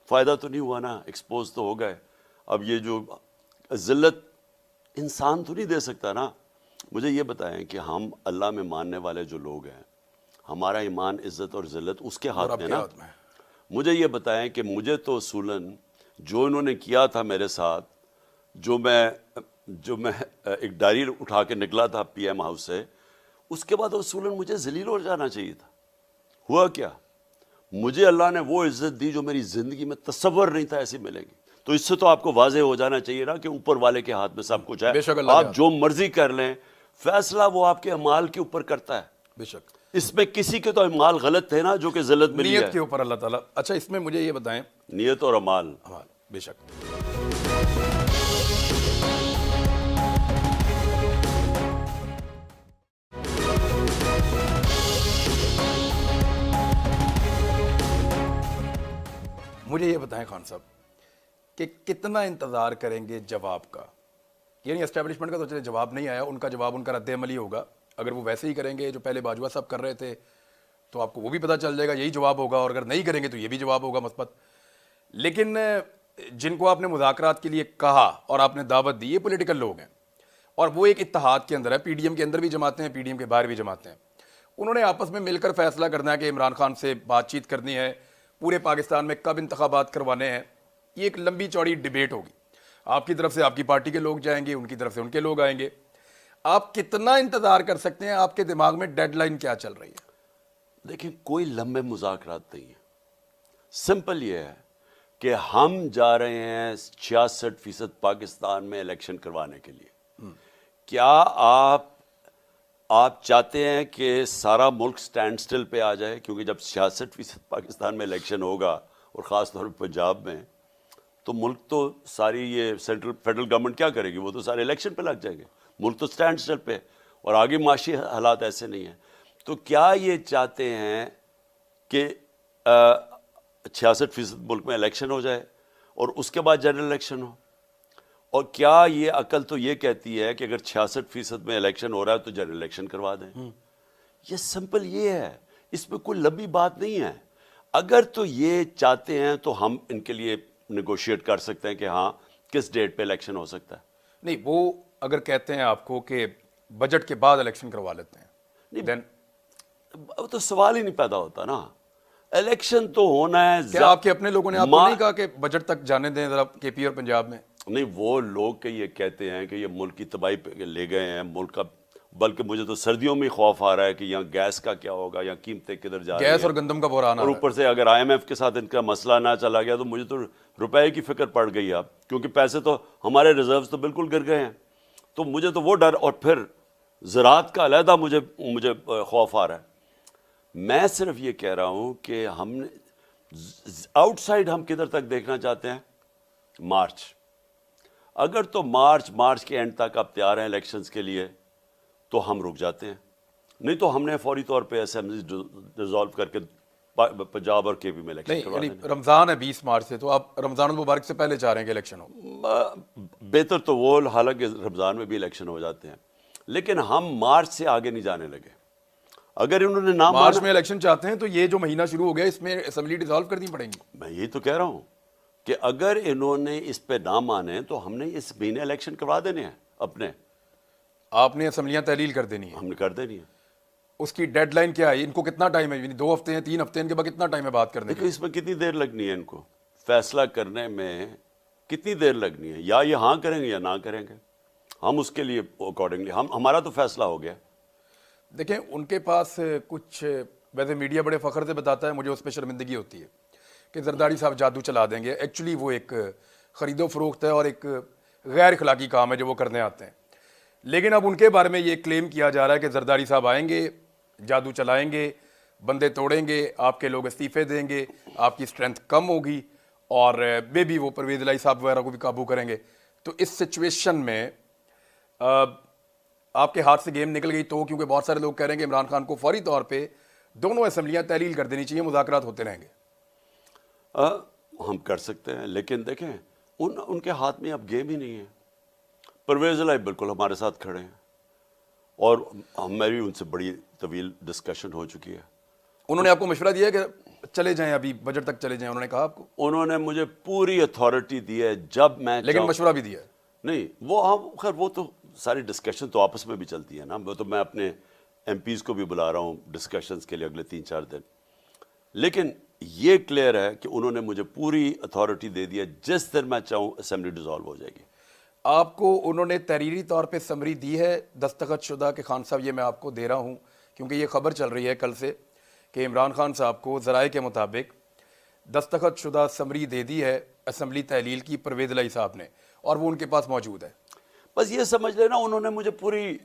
فائدہ تو نہیں ہوا نا, ایکسپوز تو ہو گئے. اب یہ جو ذلت انسان تو نہیں دے سکتا نا. مجھے یہ بتائیں کہ ہم اللہ میں ماننے والے جو لوگ ہیں, ہمارا ایمان, عزت اور ذلت اس کے ہاتھ میں نا. مجھے یہ بتائیں کہ مجھے تو اصولاً جو انہوں نے کیا تھا میرے ساتھ, جو میں ایک ڈائری اٹھا کے نکلا تھا پی ایم ہاؤس سے, اس کے بعد اصولاً مجھے ذلیل ہو جانا چاہیے تھا. ہوا کیا, مجھے اللہ نے وہ عزت دی جو میری زندگی میں تصور نہیں تھا ایسی ملے گی. تو اس سے تو آپ کو واضح ہو جانا چاہیے نا کہ اوپر والے کے ہاتھ میں سب کچھ ہے. آپ جو مرضی کر لیں, فیصلہ وہ آپ کے اعمال کے اوپر کرتا ہے. بے شک اس میں کسی کے تو اعمال غلط تھے نا جو کہ ذلت ملی ہے. نیت کے اوپر اللہ تعالیٰ. اچھا اس میں مجھے یہ بتائیں, نیت اور اعمال. بے شک. مجھے یہ بتائیں خان صاحب کہ کتنا انتظار کریں گے جواب کا. یعنی اسٹیبلشمنٹ کا تو چلے جواب نہیں آیا, ان کا جواب ان کا رد عمل ہی ہوگا. اگر وہ ویسے ہی کریں گے جو پہلے باجوہ صاحب کر رہے تھے تو آپ کو وہ بھی پتہ چل جائے گا یہی جواب ہوگا, اور اگر نہیں کریں گے تو یہ بھی جواب ہوگا مثبت. لیکن جن کو آپ نے مذاکرات کے لیے کہا اور آپ نے دعوت دی, یہ پولیٹیکل لوگ ہیں اور وہ ایک اتحاد کے اندر ہے. پی ڈی ایم کے اندر بھی جماعتیں ہیں, پی ڈی ایم کے باہر بھی جماعتیں ہیں. انہوں نے آپس میں مل کر فیصلہ کرنا ہے کہ عمران خان سے بات چیت کرنی ہے, پورے پاکستان میں کب انتخابات کروانے ہیں. یہ ایک لمبی چوڑی ڈیبیٹ ہوگی. آپ کی طرف سے آپ کی پارٹی کے لوگ جائیں گے, ان کی طرف سے ان کے لوگ آئیں گے. آپ کتنا انتظار کر سکتے ہیں؟ آپ کے دماغ میں ڈیڈ لائن کیا چل رہی ہے؟ دیکھیں, کوئی لمبے مذاکرات نہیں ہیں. سمپل یہ ہے کہ ہم جا رہے ہیں 66% پاکستان میں الیکشن کروانے کے لیے. کیا آپ چاہتے ہیں کہ سارا ملک سٹینڈ سٹل پہ آ جائے؟ کیونکہ جب 66% پاکستان میں الیکشن ہوگا, اور خاص طور پہ پنجاب میں, تو ملک تو ساری یہ فیڈرل گورنمنٹ کیا کرے گی؟ وہ تو سارے الیکشن پہ لگ جائیں گے. ملک تو سٹینڈ سٹل پہ, اور آگے معاشی حالات ایسے نہیں ہیں. تو کیا یہ چاہتے ہیں کہ 66% ملک میں الیکشن ہو جائے اور اس کے بعد جنرل الیکشن ہو؟ اور کیا یہ عقل تو یہ کہتی ہے کہ اگر 66% میں الیکشن ہو رہا ہے تو جنرل الیکشن کروا دیں؟ یہ سمپل یہ ہے, اس میں کوئی لمبی بات نہیں ہے. اگر تو یہ چاہتے ہیں تو ہم ان کے لیے نیگوشیٹ کر سکتے ہیں کہ ہاں کس ڈیٹ پہ الیکشن ہو سکتا ہے. نہیں, وہ اگر کہتے ہیں آپ کو کہ بجٹ کے بعد الیکشن کروا لیتے ہیں, نہیں, تو سوال ہی نہیں پیدا ہوتا نا. الیکشن تو ہونا ہے. کیا آپ کے اپنے لوگوں نے آپ کو نہیں کہا کہ بجٹ تک جانے دیں ذرا کے پی اور پنجاب میں؟ نہیں, وہ لوگ کہ یہ کہتے ہیں کہ یہ ملک کی تباہی پہ لے گئے ہیں ملک کا. بلکہ مجھے تو سردیوں میں خوف آ رہا ہے کہ یہاں گیس کا کیا ہوگا, یہاں قیمتیں کدھر جا رہی ہیں, گیس اور گندم کا بحران. اور اوپر سے اگر آئی ایم ایف کے ساتھ ان کا مسئلہ نہ چلا گیا تو مجھے تو روپے کی فکر پڑ گئی اب, کیونکہ پیسے تو ہمارے ریزروز تو بالکل گر گئے ہیں. تو مجھے تو وہ ڈر, اور پھر زراعت کا علیحدہ مجھے خوف آ رہا ہے. میں صرف یہ کہہ رہا ہوں کہ ہم نے آؤٹ سائڈ ہم کدھر تک دیکھنا چاہتے ہیں؟ مارچ. اگر تو مارچ کے اینڈ تک آپ تیار ہیں الیکشنز کے لیے تو ہم رک جاتے ہیں. نہیں تو ہم نے فوری طور پہ اسمبلی ڈیزالو کر کے پنجاب اور کے پی میں الیکشن کروا دیں. رمضان ہے 20 مارچ سے, تو آپ رمضان المبارک سے پہلے چاہ رہے ہیں کہ الیکشن ہو؟ بہتر تو وہ, حالانکہ رمضان میں بھی الیکشن ہو جاتے ہیں, لیکن ہم مارچ سے آگے نہیں جانے لگے. اگر انہوں نے نام مارچ میں الیکشن چاہتے ہیں تو یہ جو مہینہ شروع ہو گیا اس میں اسمبلی ڈیزالو کرنی پڑیں گی. میں یہی تو کہہ رہا ہوں کہ اگر انہوں نے اس پہ نہ مانے تو ہم نے اس مہینے الیکشن کروا دینے ہیں اپنے. آپ نے اسمبلیاں تحلیل کر دینی ہیں؟ ہم نے کر دینی ہے. اس کی ڈیڈ لائن کیا ہے؟ ان کو کتنا ٹائم ہے؟ 2 ہفتے ہیں, 3 ہفتے ہیں, ان کے بعد کتنا ٹائم ہے بات کرنے دیکھو اس میں کتنی دیر لگنی ہے ان کو فیصلہ کرنے میں, کتنی دیر لگنی ہے؟ یا یہ ہاں کریں گے یا نہ کریں گے. ہم اس کے لیے اکارڈنگلی ہمارا تو فیصلہ ہو گیا. دیکھیں ان کے پاس کچھ, ویسے میڈیا بڑے فخر سے بتاتا ہے, مجھے اس پہ شرمندگی ہوتی ہے کہ زرداری صاحب جادو چلا دیں گے. ایکچولی وہ ایک خرید و فروخت ہے اور ایک غیر اخلاقی کام ہے جو وہ کرنے آتے ہیں. لیکن اب ان کے بارے میں یہ کلیم کیا جا رہا ہے کہ زرداری صاحب آئیں گے, جادو چلائیں گے, بندے توڑیں گے, آپ کے لوگ استعفے دیں گے, آپ کی سٹرینتھ کم ہوگی, اور بے بھی وہ پرویز الہی صاحب وغیرہ کو بھی قابو کریں گے. تو اس سچویشن میں آپ کے ہاتھ سے گیم نکل گئی تو, کیونکہ بہت سارے لوگ کہہ رہے ہیں کہ عمران خان کو فوری طور پہ دونوں اسمبلیاں تحلیل کر دینی چاہیے, مذاکرات ہوتے رہیں گے. ہم کر سکتے ہیں, لیکن دیکھیں ان کے ہاتھ میں اب گیم ہی نہیں ہے. پرویز الہی بالکل ہمارے ساتھ کھڑے ہیں, اور ہماری ان سے بڑی طویل ڈسکشن ہو چکی ہے. انہوں نے آپ کو مشورہ دیا کہ چلے جائیں ابھی بجٹ تک چلے جائیں؟ انہوں نے کہا آپ کو؟ انہوں نے مجھے پوری اتھارٹی دی ہے جب میں لیکن مشورہ بھی دیا ہے؟ نہیں وہ ہم خیر وہ تو ساری ڈسکشن تو آپس میں بھی چلتی ہے نا. وہ تو میں اپنے ایم پیز کو بھی بلا رہا ہوں ڈسکشنز کے لیے اگلے 3-4 دن. لیکن یہ کلیئر ہے کہ انہوں نے مجھے پوری اتھارٹی دے دی ہے. جس دن میں چاہوں اسمبلی ڈیزالو ہو جائے گی. آپ کو انہوں نے تحریری طور پہ سمری دی ہے دستخط شدہ کہ خان صاحب یہ میں آپ کو دے رہا ہوں؟ کیونکہ یہ خبر چل رہی ہے کل سے کہ عمران خان صاحب کو ذرائع کے مطابق دستخط شدہ سمری دے دی ہے اسمبلی تحلیل کی پرویز الہی صاحب نے، اور وہ ان کے پاس موجود ہے. بس یہ سمجھ لینا انہوں نے مجھے پوری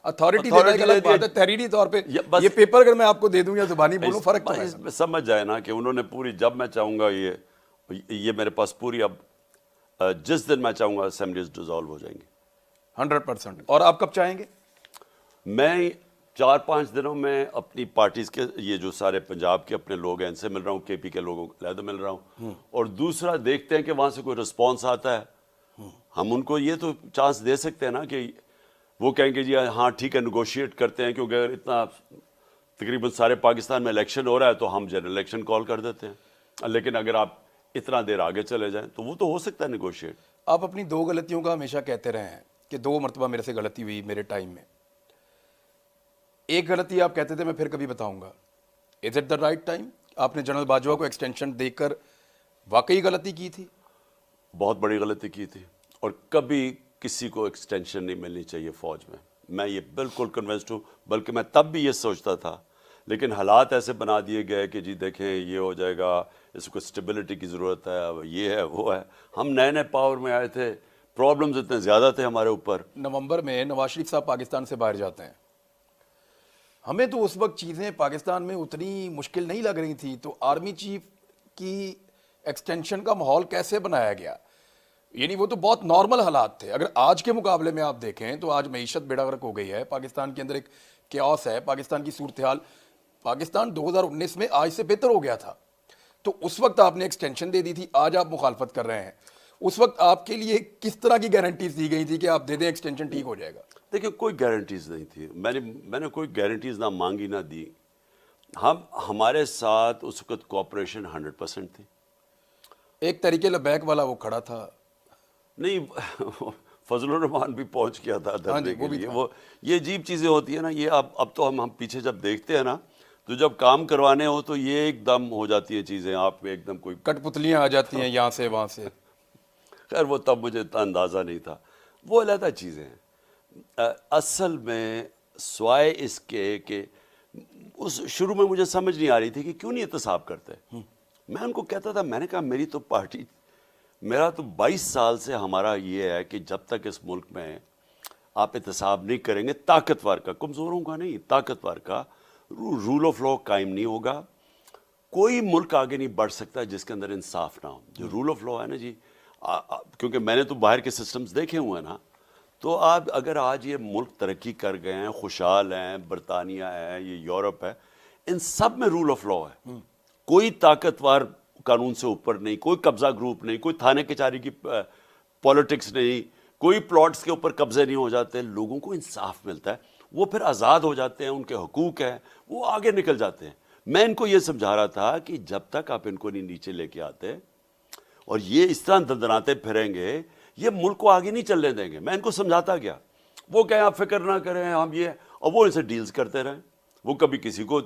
اتھارٹی دینا ایک الگ بات ہے، تحریری طور پہ یہ پیپر اگر میں آپ کو دے دوں یا زبانی بولوں فرق تو ہے. سمجھ جائے نا کہ انہوں نے پوری جب میں چاہوں گا یہ میرے پاس پوری اب جس دن میں چاہوں گا اسمبلیز ڈیزالو ہو جائیں گی 100%. اور آپ کب چاہیں گے؟ میں 4-5 دنوں میں اپنی پارٹیز کے یہ جو سارے پنجاب کے اپنے لوگ ہیں ان سے مل رہا ہوں، کے پی کے لوگوں کو علیحدہ مل رہا ہوں. اور دوسرا دیکھتے ہیں کہ وہاں سے کوئی رسپانس آتا ہے. ہم ان کو یہ تو چانس دے سکتے ہیں نا کہ وہ کہیں گے جی ہاں ٹھیک ہے نیگوشیٹ کرتے ہیں، کیونکہ اگر اتنا تقریباً سارے پاکستان میں الیکشن ہو رہا ہے تو ہم جنرل الیکشن کال کر دیتے ہیں. لیکن اگر آپ اتنا دیر آگے چلے جائیں تو وہ تو ہو سکتا ہے نیگوشیٹ. آپ اپنی 2 غلطیوں کا ہمیشہ کہتے رہے ہیں کہ 2 مرتبہ میرے سے غلطی ہوئی میرے ٹائم میں. ایک غلطی آپ کہتے تھے میں پھر کبھی بتاؤں گا. Is it the right time? آپ نے جنرل باجوہ کو ایکسٹینشن دے کر واقعی غلطی کی تھی؟ بہت بڑی غلطی کی تھی، اور کبھی کسی کو ایکسٹینشن نہیں ملنی چاہیے فوج میں. میں یہ بالکل کنونسڈ ہوں. بلکہ میں تب بھی یہ سوچتا تھا، لیکن حالات ایسے بنا دیے گئے کہ جی دیکھیں یہ ہو جائے گا، اس کو اسٹیبلٹی کی ضرورت ہے، یہ ہے وہ ہے. ہم نئے پاور میں آئے تھے، پرابلمز اتنے زیادہ تھے ہمارے اوپر. نومبر میں نواز شریف صاحب پاکستان سے باہر جاتے ہیں. ہمیں تو اس وقت چیزیں پاکستان میں اتنی مشکل نہیں لگ رہی تھی، تو آرمی چیف کی ایکسٹینشن کا ماحول کیسے بنایا گیا؟ یعنی وہ تو بہت نارمل حالات تھے. اگر آج کے مقابلے میں آپ دیکھیں تو آج معیشت بیڑا غرق ہو گئی ہے، پاکستان کے اندر ایک کیوس ہے، پاکستان کی صورتحال پاکستان 2019 میں آج سے بہتر ہو گیا تھا. تو اس وقت آپ نے ایکسٹینشن دے دی تھی، آج آپ مخالفت کر رہے ہیں. اس وقت آپ کے لیے کس طرح کی گارنٹیز دی گئی تھی کہ آپ دے دیں ایکسٹینشن ٹھیک ہو جائے گا؟ دیکھیں کوئی گارنٹیز نہیں تھی. میں نے کوئی گارنٹیز نہ مانگی نہ دی. ہمارے ساتھ اس وقت کوآپریشن 100% تھی. ایک طریقے لبیک والا وہ کھڑا تھا. نہیں فضل الرحمان بھی پہنچ گیا تھا دھرنے کے لیے. وہ یہ عجیب چیزیں ہوتی ہیں نا. یہ اب تو ہم پیچھے جب دیکھتے ہیں نا تو جب کام کروانے ہو تو یہ ایک دم ہو جاتی ہیں چیزیں، آپ ایک دم کوئی کٹ پتلیاں آ جاتی ہیں یہاں سے وہاں سے. خیر وہ تب مجھے اتنا اندازہ نہیں تھا. وہ علیحدہ چیزیں ہیں. اصل میں سوائے اس کے کہ اس شروع میں مجھے سمجھ نہیں آ رہی تھی کہ کیوں نہیں احتساب کرتے. میں ان کو کہتا تھا، میں نے کہا میری تو پارٹی، میرا تو 22 سال سے ہمارا یہ ہے کہ جب تک اس ملک میں آپ احتساب نہیں کریں گے، طاقتور کا، کمزوروں کا نہیں، طاقتور کا رول آف لا قائم نہیں ہوگا. کوئی ملک آگے نہیں بڑھ سکتا جس کے اندر انصاف نہ ہو. جو رول آف لا ہے نا جی، کیونکہ میں نے تو باہر کے سسٹمز دیکھے ہوئے ہیں نا، تو آپ اگر آج یہ ملک ترقی کر گئے ہیں، خوشحال ہیں، برطانیہ ہے، یہ یورپ ہے، ان سب میں رول آف لا ہے. کوئی طاقتور قانون سے اوپر نہیں، کوئی قبضہ گروپ نہیں، کوئی تھانے کچہری کی پولیٹکس نہیں، کوئی پلاٹس کے اوپر قبضے نہیں ہو جاتے. لوگوں کو انصاف ملتا ہے، وہ پھر آزاد ہو جاتے ہیں، ان کے حقوق ہیں، وہ آگے نکل جاتے ہیں. میں ان کو یہ سمجھا رہا تھا کہ جب تک آپ ان کو نہیں نیچے لے کے آتے اور یہ اس طرح دندناتے پھریں گے، یہ ملک کو آگے نہیں چلنے دیں گے. میں ان کو سمجھاتا گیا. وہ کہیں آپ فکر نہ کریں، ہم یہ، اور وہ ان سے ڈیلز کرتے رہیں. وہ کبھی کسی کو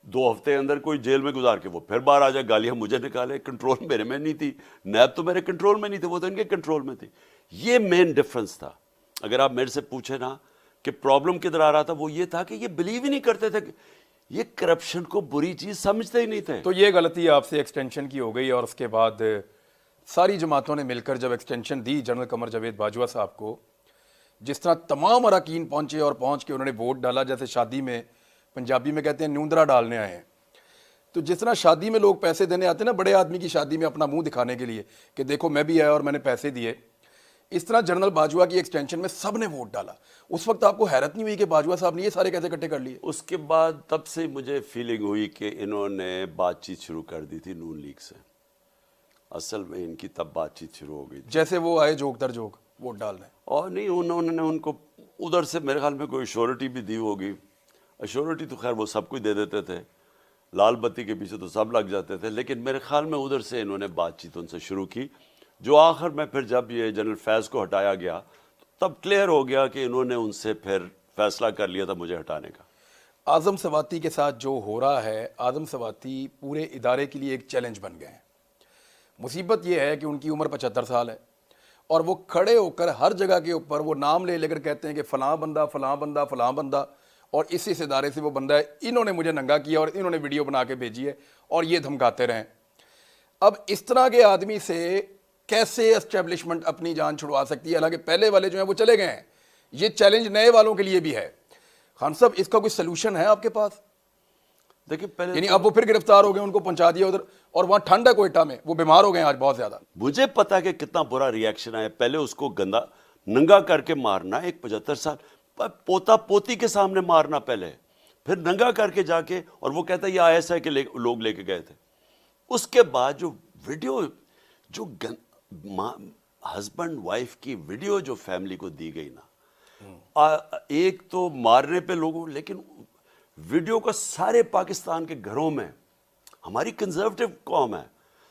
2 ہفتے اندر کوئی جیل میں گزار کے وہ پھر باہر آ جائے، گالیاں مجھے نکالے. کنٹرول میرے میں نہیں تھی، نیب تو میرے کنٹرول میں نہیں تھے، وہ تو ان کے کنٹرول میں تھی. یہ مین ڈفرنس تھا. اگر آپ میرے سے پوچھیں نا کہ پرابلم کدھر آ رہا تھا، وہ یہ تھا کہ یہ بلیو ہی نہیں کرتے تھے، یہ کرپشن کو بری چیز سمجھتے ہی نہیں تھے. تو یہ غلطی آپ سے ایکسٹینشن کی ہو گئی، اور اس کے بعد ساری جماعتوں نے مل کر جب ایکسٹینشن دی جنرل قمر جاوید باجوہ صاحب کو، جس طرح تمام اراکین پہنچے اور پہنچ کے انہوں نے ووٹ ڈالا، جیسے شادی میں پنجابی میں کہتے ہیں نیوندرا ڈالنے آئے ہیں. تو جس طرح شادی میں لوگ پیسے دینے آتے ہیں نا بڑے آدمی کی شادی میں اپنا منہ دکھانے کے لیے کہ دیکھو میں بھی آیا اور میں نے پیسے دیے، اس طرح جنرل باجوہ کی ایکسٹینشن میں سب نے ووٹ ڈالا. اس وقت آپ کو حیرت نہیں ہوئی کہ باجوہ صاحب نے یہ سارے کیسے اکٹھے کر لیے؟ اس کے بعد تب سے مجھے فیلنگ ہوئی کہ انہوں نے بات چیت شروع کر دی تھی نون لیگ سے. اصل میں ان کی تب بات چیت شروع ہو گئی تھی، جیسے وہ آئے جوک در جوک ووٹ ڈالنے. اور نہیں، انہوں نے ان کو ادھر سے میرے خیال میں کوئی ایشورٹی بھی دی ہوگی. ایشورٹی تو خیر وہ سب کو دے دیتے تھے, لال بتی کے پیچھے تو سب لگ جاتے تھے, لیکن میرے خیال میں ادھر سے انہوں نے بات چیت ان سے شروع کی, جو آخر میں پھر جب یہ جنرل فیض کو ہٹایا گیا تب کلیئر ہو گیا کہ انہوں نے ان سے پھر فیصلہ کر لیا تھا مجھے ہٹانے کا. اعظم سواتی کے ساتھ جو ہو رہا ہے, اعظم سواتی پورے ادارے کے لیے ایک چیلنج بن گئے ہیں. مصیبت یہ ہے کہ ان کی عمر 75 سال ہے اور وہ کھڑے ہو کر ہر جگہ کے اوپر وہ نام لے کر کہتے ہیں کہ فلاں بندہ فلاں بندہ فلاں بندہ, اور اس ادارے سے وہ بندہ ہے, انہوں نے مجھے ننگا کیا اور انہوں نے ویڈیو بنا کے بھیجی ہے اور یہ دھمکاتے رہیں. اب اس طرح کے آدمی سے کیسے اسٹیبلشمنٹ اپنی جان چھڑوا سکتی ہے؟ حالانکہ پہلے والے جو ہیں وہ چلے گئے ہیں. یہ چیلنج نئے والوں کے لیے بھی ہے. خان صاحب, اس کا کوئی سلوشن ہے آپ کے پاس؟ دیکھیں پہلے یعنی اب وہ پھر گرفتار ہو گئے, ان کو پہنچا دیا ادھر, اور وہاں ٹھنڈ ہے کوئٹہ میں, وہ بیمار ہو گئے ہیں آج بہت زیادہ. مجھے پتا کہ کتنا برا ریاکشن آیا. پہلے اس کو گندا ننگا کر کے مارنا, ایک 75 سال پوتا پوتی کے سامنے مارنا پہلے, پھر ننگا کر کے جا کے, اور وہ کہتا ہے یہ ISI کے لوگ لے کے گئے تھے. اس کے بعد جو ویڈیو, جو ہسبینڈ وائف کی ویڈیو جو فیملی کو دی گئی نا, ایک تو مارنے پہ لوگوں, لیکن ویڈیو کا سارے پاکستان کے گھروں میں, ہماری کنزرویٹو قوم ہے,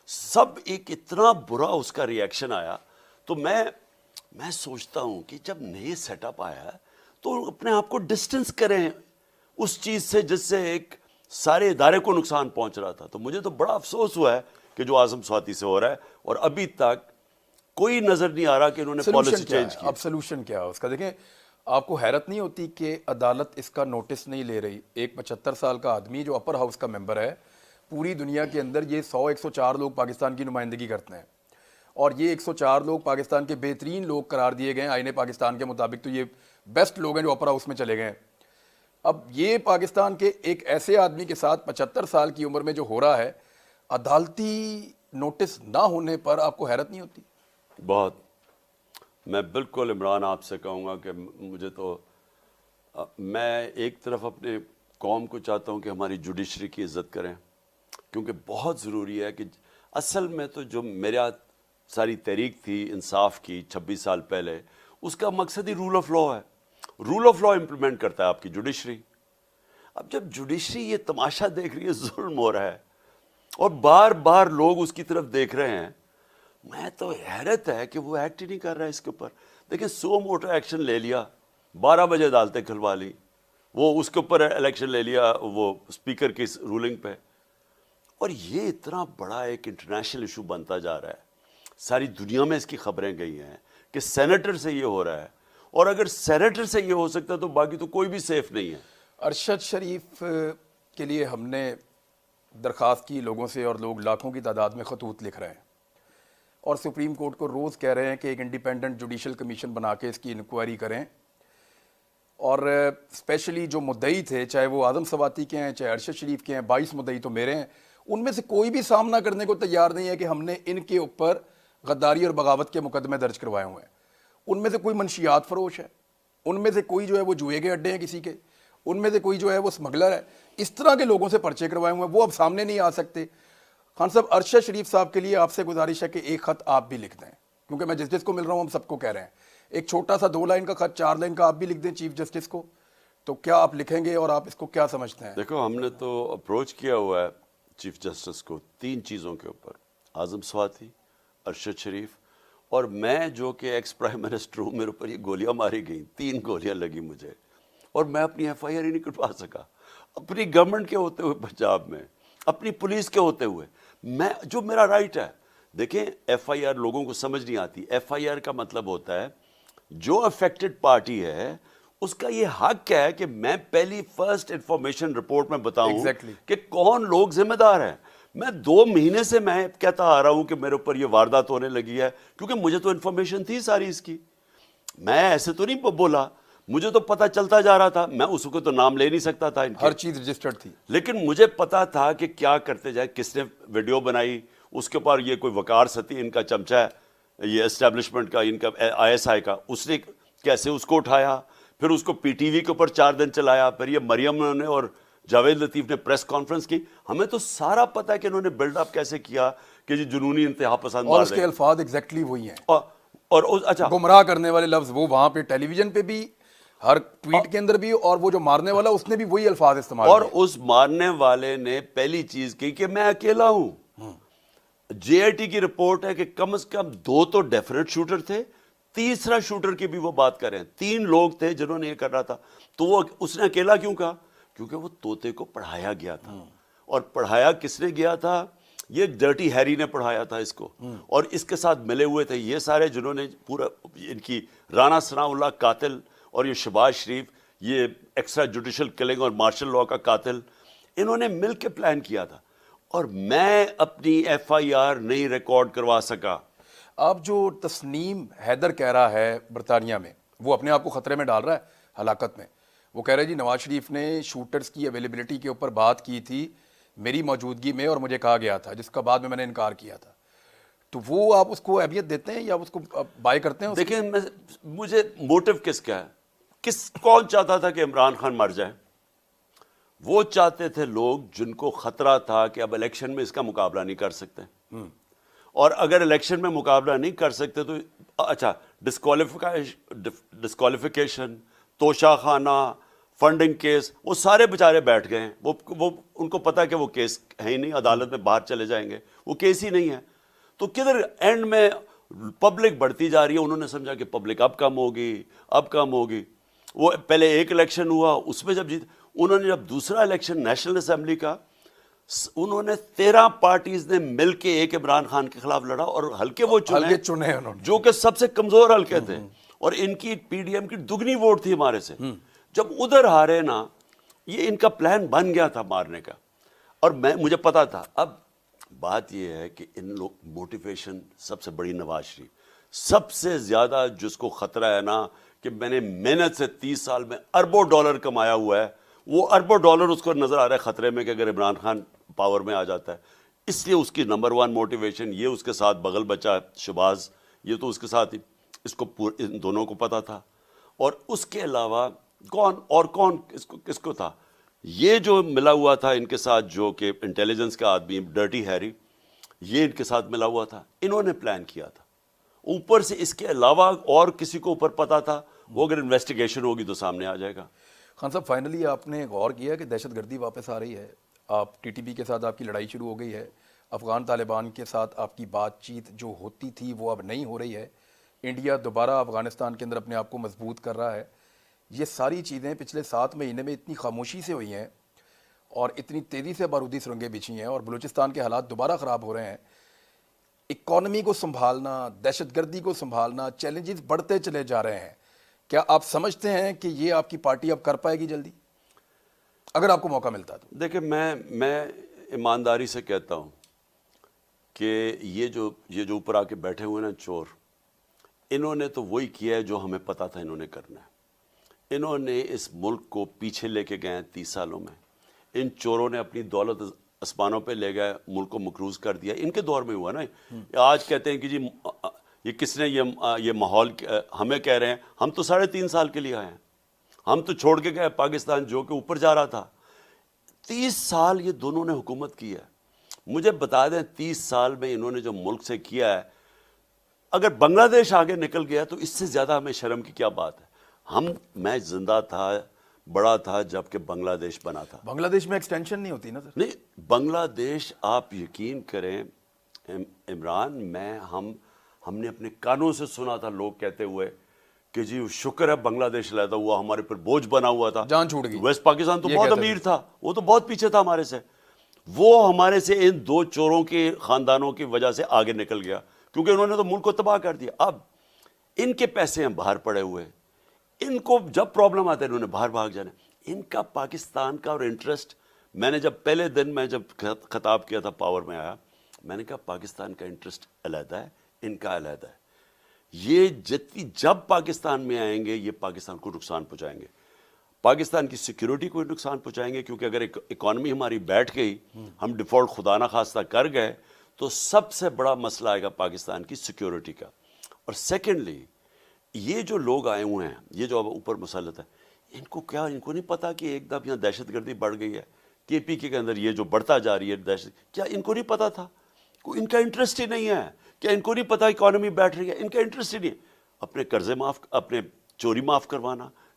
سب ایک اتنا برا اس کا ریاکشن آیا. تو میں سوچتا ہوں کہ جب نئے سیٹ اپ آیا ہے تو اپنے آپ کو ڈسٹنس کریں اس چیز سے جس سے ایک سارے ادارے کو نقصان پہنچ رہا تھا. تو مجھے تو بڑا افسوس ہوا ہے کہ جو اعظم سواتی سے ہو رہا ہے, اور ابھی تک کوئی نظر نہیں آ رہا کہ انہوں نے پالیسی چینج کی. اب سلوشن کیا ہے اس کا؟ دیکھیں, آپ کو حیرت نہیں ہوتی کہ عدالت اس کا نوٹس نہیں لے رہی؟ ایک 75 سال کا آدمی جو اپر ہاؤس کا ممبر ہے, پوری دنیا کے اندر یہ 104 لوگ پاکستان کی نمائندگی کرتے ہیں, اور یہ 104 لوگ پاکستان کے بہترین لوگ قرار دیے گئے ہیں آئین پاکستان کے مطابق. تو یہ بیسٹ لوگ ہیں جو اپر ہاؤس میں چلے گئے ہیں. اب یہ پاکستان کے ایک ایسے آدمی کے ساتھ 75 سال کی عمر میں جو ہو رہا ہے, عدالتی نوٹس نہ ہونے پر آپ کو حیرت نہیں ہوتی؟ بہت. میں بالکل عمران آپ سے کہوں گا کہ مجھے تو, میں ایک طرف اپنے قوم کو چاہتا ہوں کہ ہماری جوڈیشری کی عزت کریں, کیونکہ بہت ضروری ہے کہ اصل میں تو جو میرا ساری تحریک تھی انصاف کی 26 سال پہلے, اس کا مقصد ہی رول آف لا ہے. رول آف لا امپلیمنٹ کرتا ہے آپ کی جوڈیشری. اب جب جوڈیشری یہ تماشا دیکھ رہی ہے, ظلم ہو رہا ہے اور بار بار لوگ اس کی طرف دیکھ رہے ہیں, میں تو حیرت ہے کہ وہ ایکٹ ہی نہیں کر رہا ہے اس کے اوپر. دیکھیں سو موٹو ایکشن لے لیا, 12 بجے عدالتیں کھلوا لی, وہ اس کے اوپر الیکشن لے لیا وہ اسپیکر کی رولنگ پہ, اور یہ اتنا بڑا ایک انٹرنیشنل ایشو بنتا جا رہا ہے. ساری دنیا میں اس کی خبریں گئی ہیں کہ سینیٹر سے یہ ہو رہا ہے, اور اگر سینیٹر سے یہ ہو سکتا ہے تو باقی تو کوئی بھی سیف نہیں ہے. ارشد شریف کے لیے ہم نے درخواست کی لوگوں سے, اور لوگ لاکھوں کی تعداد میں خطوط لکھ رہے ہیں, اور سپریم کورٹ کو روز کہہ رہے ہیں کہ ایک انڈیپینڈنٹ جوڈیشل کمیشن بنا کے اس کی انکوائری کریں. اور اسپیشلی جو مدعی تھے, چاہے وہ اعظم سواتی کے ہیں چاہے ارشد شریف کے ہیں, 22 مدعی تو میرے ہیں, ان میں سے کوئی بھی سامنا کرنے کو تیار نہیں ہے کہ ہم نے ان کے اوپر غداری اور بغاوت کے مقدمے درج کروائے ہوئے ہیں. ان میں سے کوئی منشیات فروش ہے, ان میں سے کوئی جو ہے وہ جوئے کے اڈے ہیں کسی کے, ان میں سے کوئی جو ہے وہ اسمگلر ہے. اس طرح کے لوگوں سے پرچے کروائے ہوئے ہیں, وہ اب سامنے نہیں آ سکتے. خان صاحب, ارشد شریف صاحب کے لیے آپ سے گزارش ہے کہ ایک خط آپ بھی لکھ دیں, کیونکہ میں جس کو مل رہا ہوں ہم سب کو کہہ رہے ہیں, ایک چھوٹا سا 2 لائن کا خط, 4 لائن کا آپ بھی لکھ دیں چیف جسٹس کو. تو کیا آپ لکھیں گے اور آپ اس کو کیا سمجھتے ہیں؟ دیکھو ہم نے تو اپروچ کیا ہوا ہے چیف جسٹس کو 3 چیزوں کے اوپر, اعظم سواتی, ارشد شریف اور میں جو کہ ایکس پرائم منسٹر ہوں. میرے اوپر یہ گولیاں ماری گئیں, 3 گولیاں لگی مجھے, اور میں اپنی FIR ہی نہیں کٹوا سکا, اپنی گورنمنٹ کے ہوتے ہوئے پنجاب میں, اپنی پولیس کے ہوتے ہوئے, میں جو میرا رائٹ ہے. دیکھیں FIR لوگوں کو سمجھ نہیں آتی. FIR کا مطلب ہوتا ہے جو افیکٹڈ پارٹی ہے اس کا یہ حق ہے کہ میں پہلی فرسٹ انفارمیشن رپورٹ میں بتاؤں کہ کون لوگ ذمہ دار ہیں. میں 2 مہینے سے میں کہتا آ رہا ہوں کہ میرے اوپر یہ واردات ہونے لگی ہے, کیونکہ مجھے تو انفارمیشن تھی ساری اس کی. میں ایسے تو نہیں بولا, مجھے تو پتہ چلتا جا رہا تھا. میں اس کو تو نام لے نہیں سکتا تھا, ہر چیز رجسٹرڈ تھی, لیکن مجھے پتا تھا کہ کیا کرتے جائے, کس نے ویڈیو بنائی, اس کے اوپر یہ کوئی وقار ستی ان کا چمچہ ہے, یہ اسٹیبلشمنٹ کا, ان کا ISI کا, اس نے کیسے اس کو اٹھایا, پھر اس کو PTV کے اوپر 4 دن چلایا, پھر یہ مریم نے اور جاوید لطیف نے پریس کانفرنس کی. ہمیں تو سارا پتہ ہے کہ انہوں نے بلڈ اپ کیسے کیا کہ یہ جنونی انتہا پسند, اور اس کے الفاظ ایگزیکٹلی وہی ہیں, اور اچھا گمراہ کرنے والے لفظ وہ وہاں پہ ٹیلی ویژن پہ بھی ہر ٹویٹ کے اندر بھی, اور وہ جو مارنے والا اس نے بھی وہی الفاظ استعمال اور کیے. اس مارنے والے نے پہلی چیز کی کہ میں اکیلا ہوں. جے آئی ٹی کی رپورٹ ہے کہ کم از کم 2 تو ڈیفینیٹ شوٹر تھے, تیسرا شوٹر کی بھی وہ بات کریں, 3 لوگ تھے جنہوں نے یہ کر رہا تھا. تو وہ اس نے اکیلا کیوں کہا؟ کیونکہ وہ طوطے کو پڑھایا گیا تھا. اور پڑھایا کس نے گیا تھا؟ یہ ڈرٹی ہیری نے پڑھایا تھا اس کو, اور اس کے ساتھ ملے ہوئے تھے یہ سارے جنہوں نے پورا ان کی رانا ثناء اللہ قاتل اور یہ شہباز شریف, یہ ایکسٹرا جوڈیشل کلنگ اور مارشل لاء کا قاتل, انہوں نے مل کے پلان کیا تھا. اور میں اپنی ایف آئی آر نہیں ریکارڈ کروا سکا. آپ جو تسنیم حیدر کہہ رہا ہے برطانیہ میں, وہ اپنے آپ کو خطرے میں ڈال رہا ہے ہلاکت میں. وہ کہہ رہے جی نواز شریف نے شوٹرز کی اویلیبلٹی کے اوپر بات کی تھی میری موجودگی میں, اور مجھے کہا گیا تھا, جس کا بعد میں نے انکار کیا تھا. تو وہ آپ اس کو اہمیت دیتے ہیں یا اس کو بائی کرتے ہیں؟ دیکھیں مجھے موٹیو کس کا ہے, کون چاہتا تھا کہ عمران خان مر جائے؟ وہ چاہتے تھے لوگ جن کو خطرہ تھا کہ اب الیکشن میں اس کا مقابلہ نہیں کر سکتے, اور اگر الیکشن میں مقابلہ نہیں کر سکتے تو اچھا ڈسکوالیفیکیشن, توشہ خانہ, فنڈنگ کیس, وہ سارے بیچارے بیٹھ گئے ہیں. وہ ان کو پتا کہ وہ کیس ہے ہی نہیں, عدالت میں باہر چلے جائیں گے, وہ کیس ہی نہیں ہے. تو کدھر اینڈ میں پبلک بڑھتی جا رہی ہے. انہوں نے سمجھا کہ پبلک اب کم ہوگی. وہ پہلے ایک الیکشن ہوا, اس میں جب انہوں نے جب دوسرا الیکشن نیشنل اسمبلی کا, انہوں نے 13 پارٹیز نے مل کے ایک عمران خان کے خلاف لڑا, اور حلقے وہ چنے انہوں نے جو کہ سب سے کمزور حلقے تھے, اور ان کی پی ڈی ایم کی دگنی ووٹ تھی ہمارے سے. جب ادھر ہارے نا, یہ ان کا پلان بن گیا تھا مارنے کا, اور مجھے پتا تھا. اب بات یہ ہے کہ ان لوگ موٹیویشن سب سے بڑی نواز شریف, سب سے زیادہ جس کو خطرہ ہے نا کہ میں نے محنت سے 30 سال میں اربوں ڈالر کمایا ہوا ہے, وہ اربوں ڈالر اس کو نظر آ رہا ہے خطرے میں کہ اگر عمران خان پاور میں آ جاتا ہے. اس لیے اس کی نمبر 1 موٹیویشن یہ, اس کے ساتھ بغل بچہ شہباز, یہ تو اس کے ساتھ ہی, اس کو ان دونوں کو پتا تھا. اور اس کے علاوہ کون کس کو تھا, یہ جو ملا ہوا تھا ان کے ساتھ, جو کہ انٹیلیجنس کا آدمی ڈرٹی ہیری, یہ ان کے ساتھ ملا ہوا تھا. انہوں نے پلان کیا تھا. اوپر سے اس کے علاوہ اور کسی کو اوپر پتا تھا, وہ اگر انویسٹیگیشن ہوگی تو سامنے آ جائے گا. خان صاحب, فائنلی آپ نے غور کیا کہ دہشت گردی واپس آ رہی ہے. آپ ٹی ٹی پی کے ساتھ آپ کی لڑائی شروع ہو گئی ہے, افغان طالبان کے ساتھ آپ کی بات چیت جو ہوتی تھی وہ اب نہیں ہو رہی ہے, انڈیا دوبارہ افغانستان کے اندر اپنے آپ کو مضبوط کر رہا ہے. یہ ساری چیزیں پچھلے 7 مہینے میں اتنی خاموشی سے ہوئی ہیں اور اتنی تیزی سے بارودی سرنگیں بچھی ہیں, اور بلوچستان کے حالات دوبارہ خراب ہو رہے ہیں. اکانومی کو سنبھالنا, دہشت گردی کو سنبھالنا, چیلنجز بڑھتے چلے جا رہے ہیں. کیا آپ سمجھتے ہیں کہ یہ آپ کی پارٹی اب کر پائے گی جلدی, اگر آپ کو موقع ملتا تو؟ دیکھیں میں ایمانداری سے کہتا ہوں کہ یہ جو اوپر آ کے بیٹھے ہوئے نا چور, انہوں نے تو وہی کیا ہے جو ہمیں پتا تھا انہوں نے کرنا ہے. انہوں نے اس ملک کو پیچھے لے کے گئے 30 سالوں میں. ان چوروں نے اپنی دولت اسمانوں پہ لے گئے, ملک کو مقروض کر دیا. ان کے دور میں ہوا نا. آج کہتے ہیں کہ جی یہ کس نے یہ ماحول, ہمیں کہہ رہے ہیں ہم تو 3.5 سال کے لیے آئے ہیں, ہم تو چھوڑ کے گئے پاکستان جو کہ اوپر جا رہا تھا. 30 سال یہ دونوں نے حکومت کی ہے. مجھے بتا دیں 30 سال میں انہوں نے جو ملک سے کیا ہے, اگر بنگلہ دیش آگے نکل گیا تو اس سے زیادہ ہمیں شرم کی کیا بات ہے. میں زندہ تھا, بڑا تھا جب کہ بنگلہ دیش بنا تھا. بنگلہ دیش میں ایکسٹینشن نہیں ہوتی نا سر؟ نہیں, بنگلہ دیش آپ یقین کریں عمران, ہم نے اپنے کانوں سے سنا تھا لوگ کہتے ہوئے کہ جی شکر ہے بنگلہ دیش لیتا ہوا, ہمارے پر بوجھ بنا ہوا تھا, جان چھوٹ گئی. ویسٹ پاکستان تو بہت امیر تھا, وہ تو بہت پیچھے تھا ہمارے سے. وہ ہمارے سے ان 2 چوروں کے خاندانوں کی وجہ سے آگے نکل گیا, کیونکہ انہوں نے تو ملک کو تباہ کر دیا. اب ان کے پیسے ہیں باہر پڑے ہوئے, ان کو جب پرابلم آتا ہے انہوں نے باہر بھاگ جانا. ان کا پاکستان کا اور انٹرسٹ, میں نے جب پہلے دن میں جب خطاب کیا تھا پاور میں آیا, میں نے کہا پاکستان کا انٹرسٹ علیحدہ ہے, ان کا علیحدہ ہے. یہ جب پاکستان میں آئیں گے یہ پاکستان کو نقصان پہنچائیں گے, پاکستان کی سیکیورٹی کو نقصان پہنچائیں گے, کیونکہ اگر اکانومی ہماری بیٹھ گئی, ہم ڈیفالٹ خدا نہ خواستہ کر گئے, تو سب سے بڑا مسئلہ آئے گا پاکستان کی سیکیورٹی کا. اور سیکنڈلی یہ جو لوگ آئے ہوئے ہیں, یہ جو اوپر مسلط ہے, ان کو نہیں پتا کہ ایک دم یہاں دہشت گردی بڑھ گئی ہے, کے پی کے اندر یہ جو بڑھتا جا رہی ہے دہشت, کیا ان کو نہیں پتا تھا؟ ان کا انٹرسٹ ہی نہیں ہے. کیا ان کو نہیں پتا اکانومی بیٹھ رہی ہے؟ ان کا انٹرسٹ ہی نہیں ہے. اپنے قرضے معاف, اپنے چوری معاف کروانا,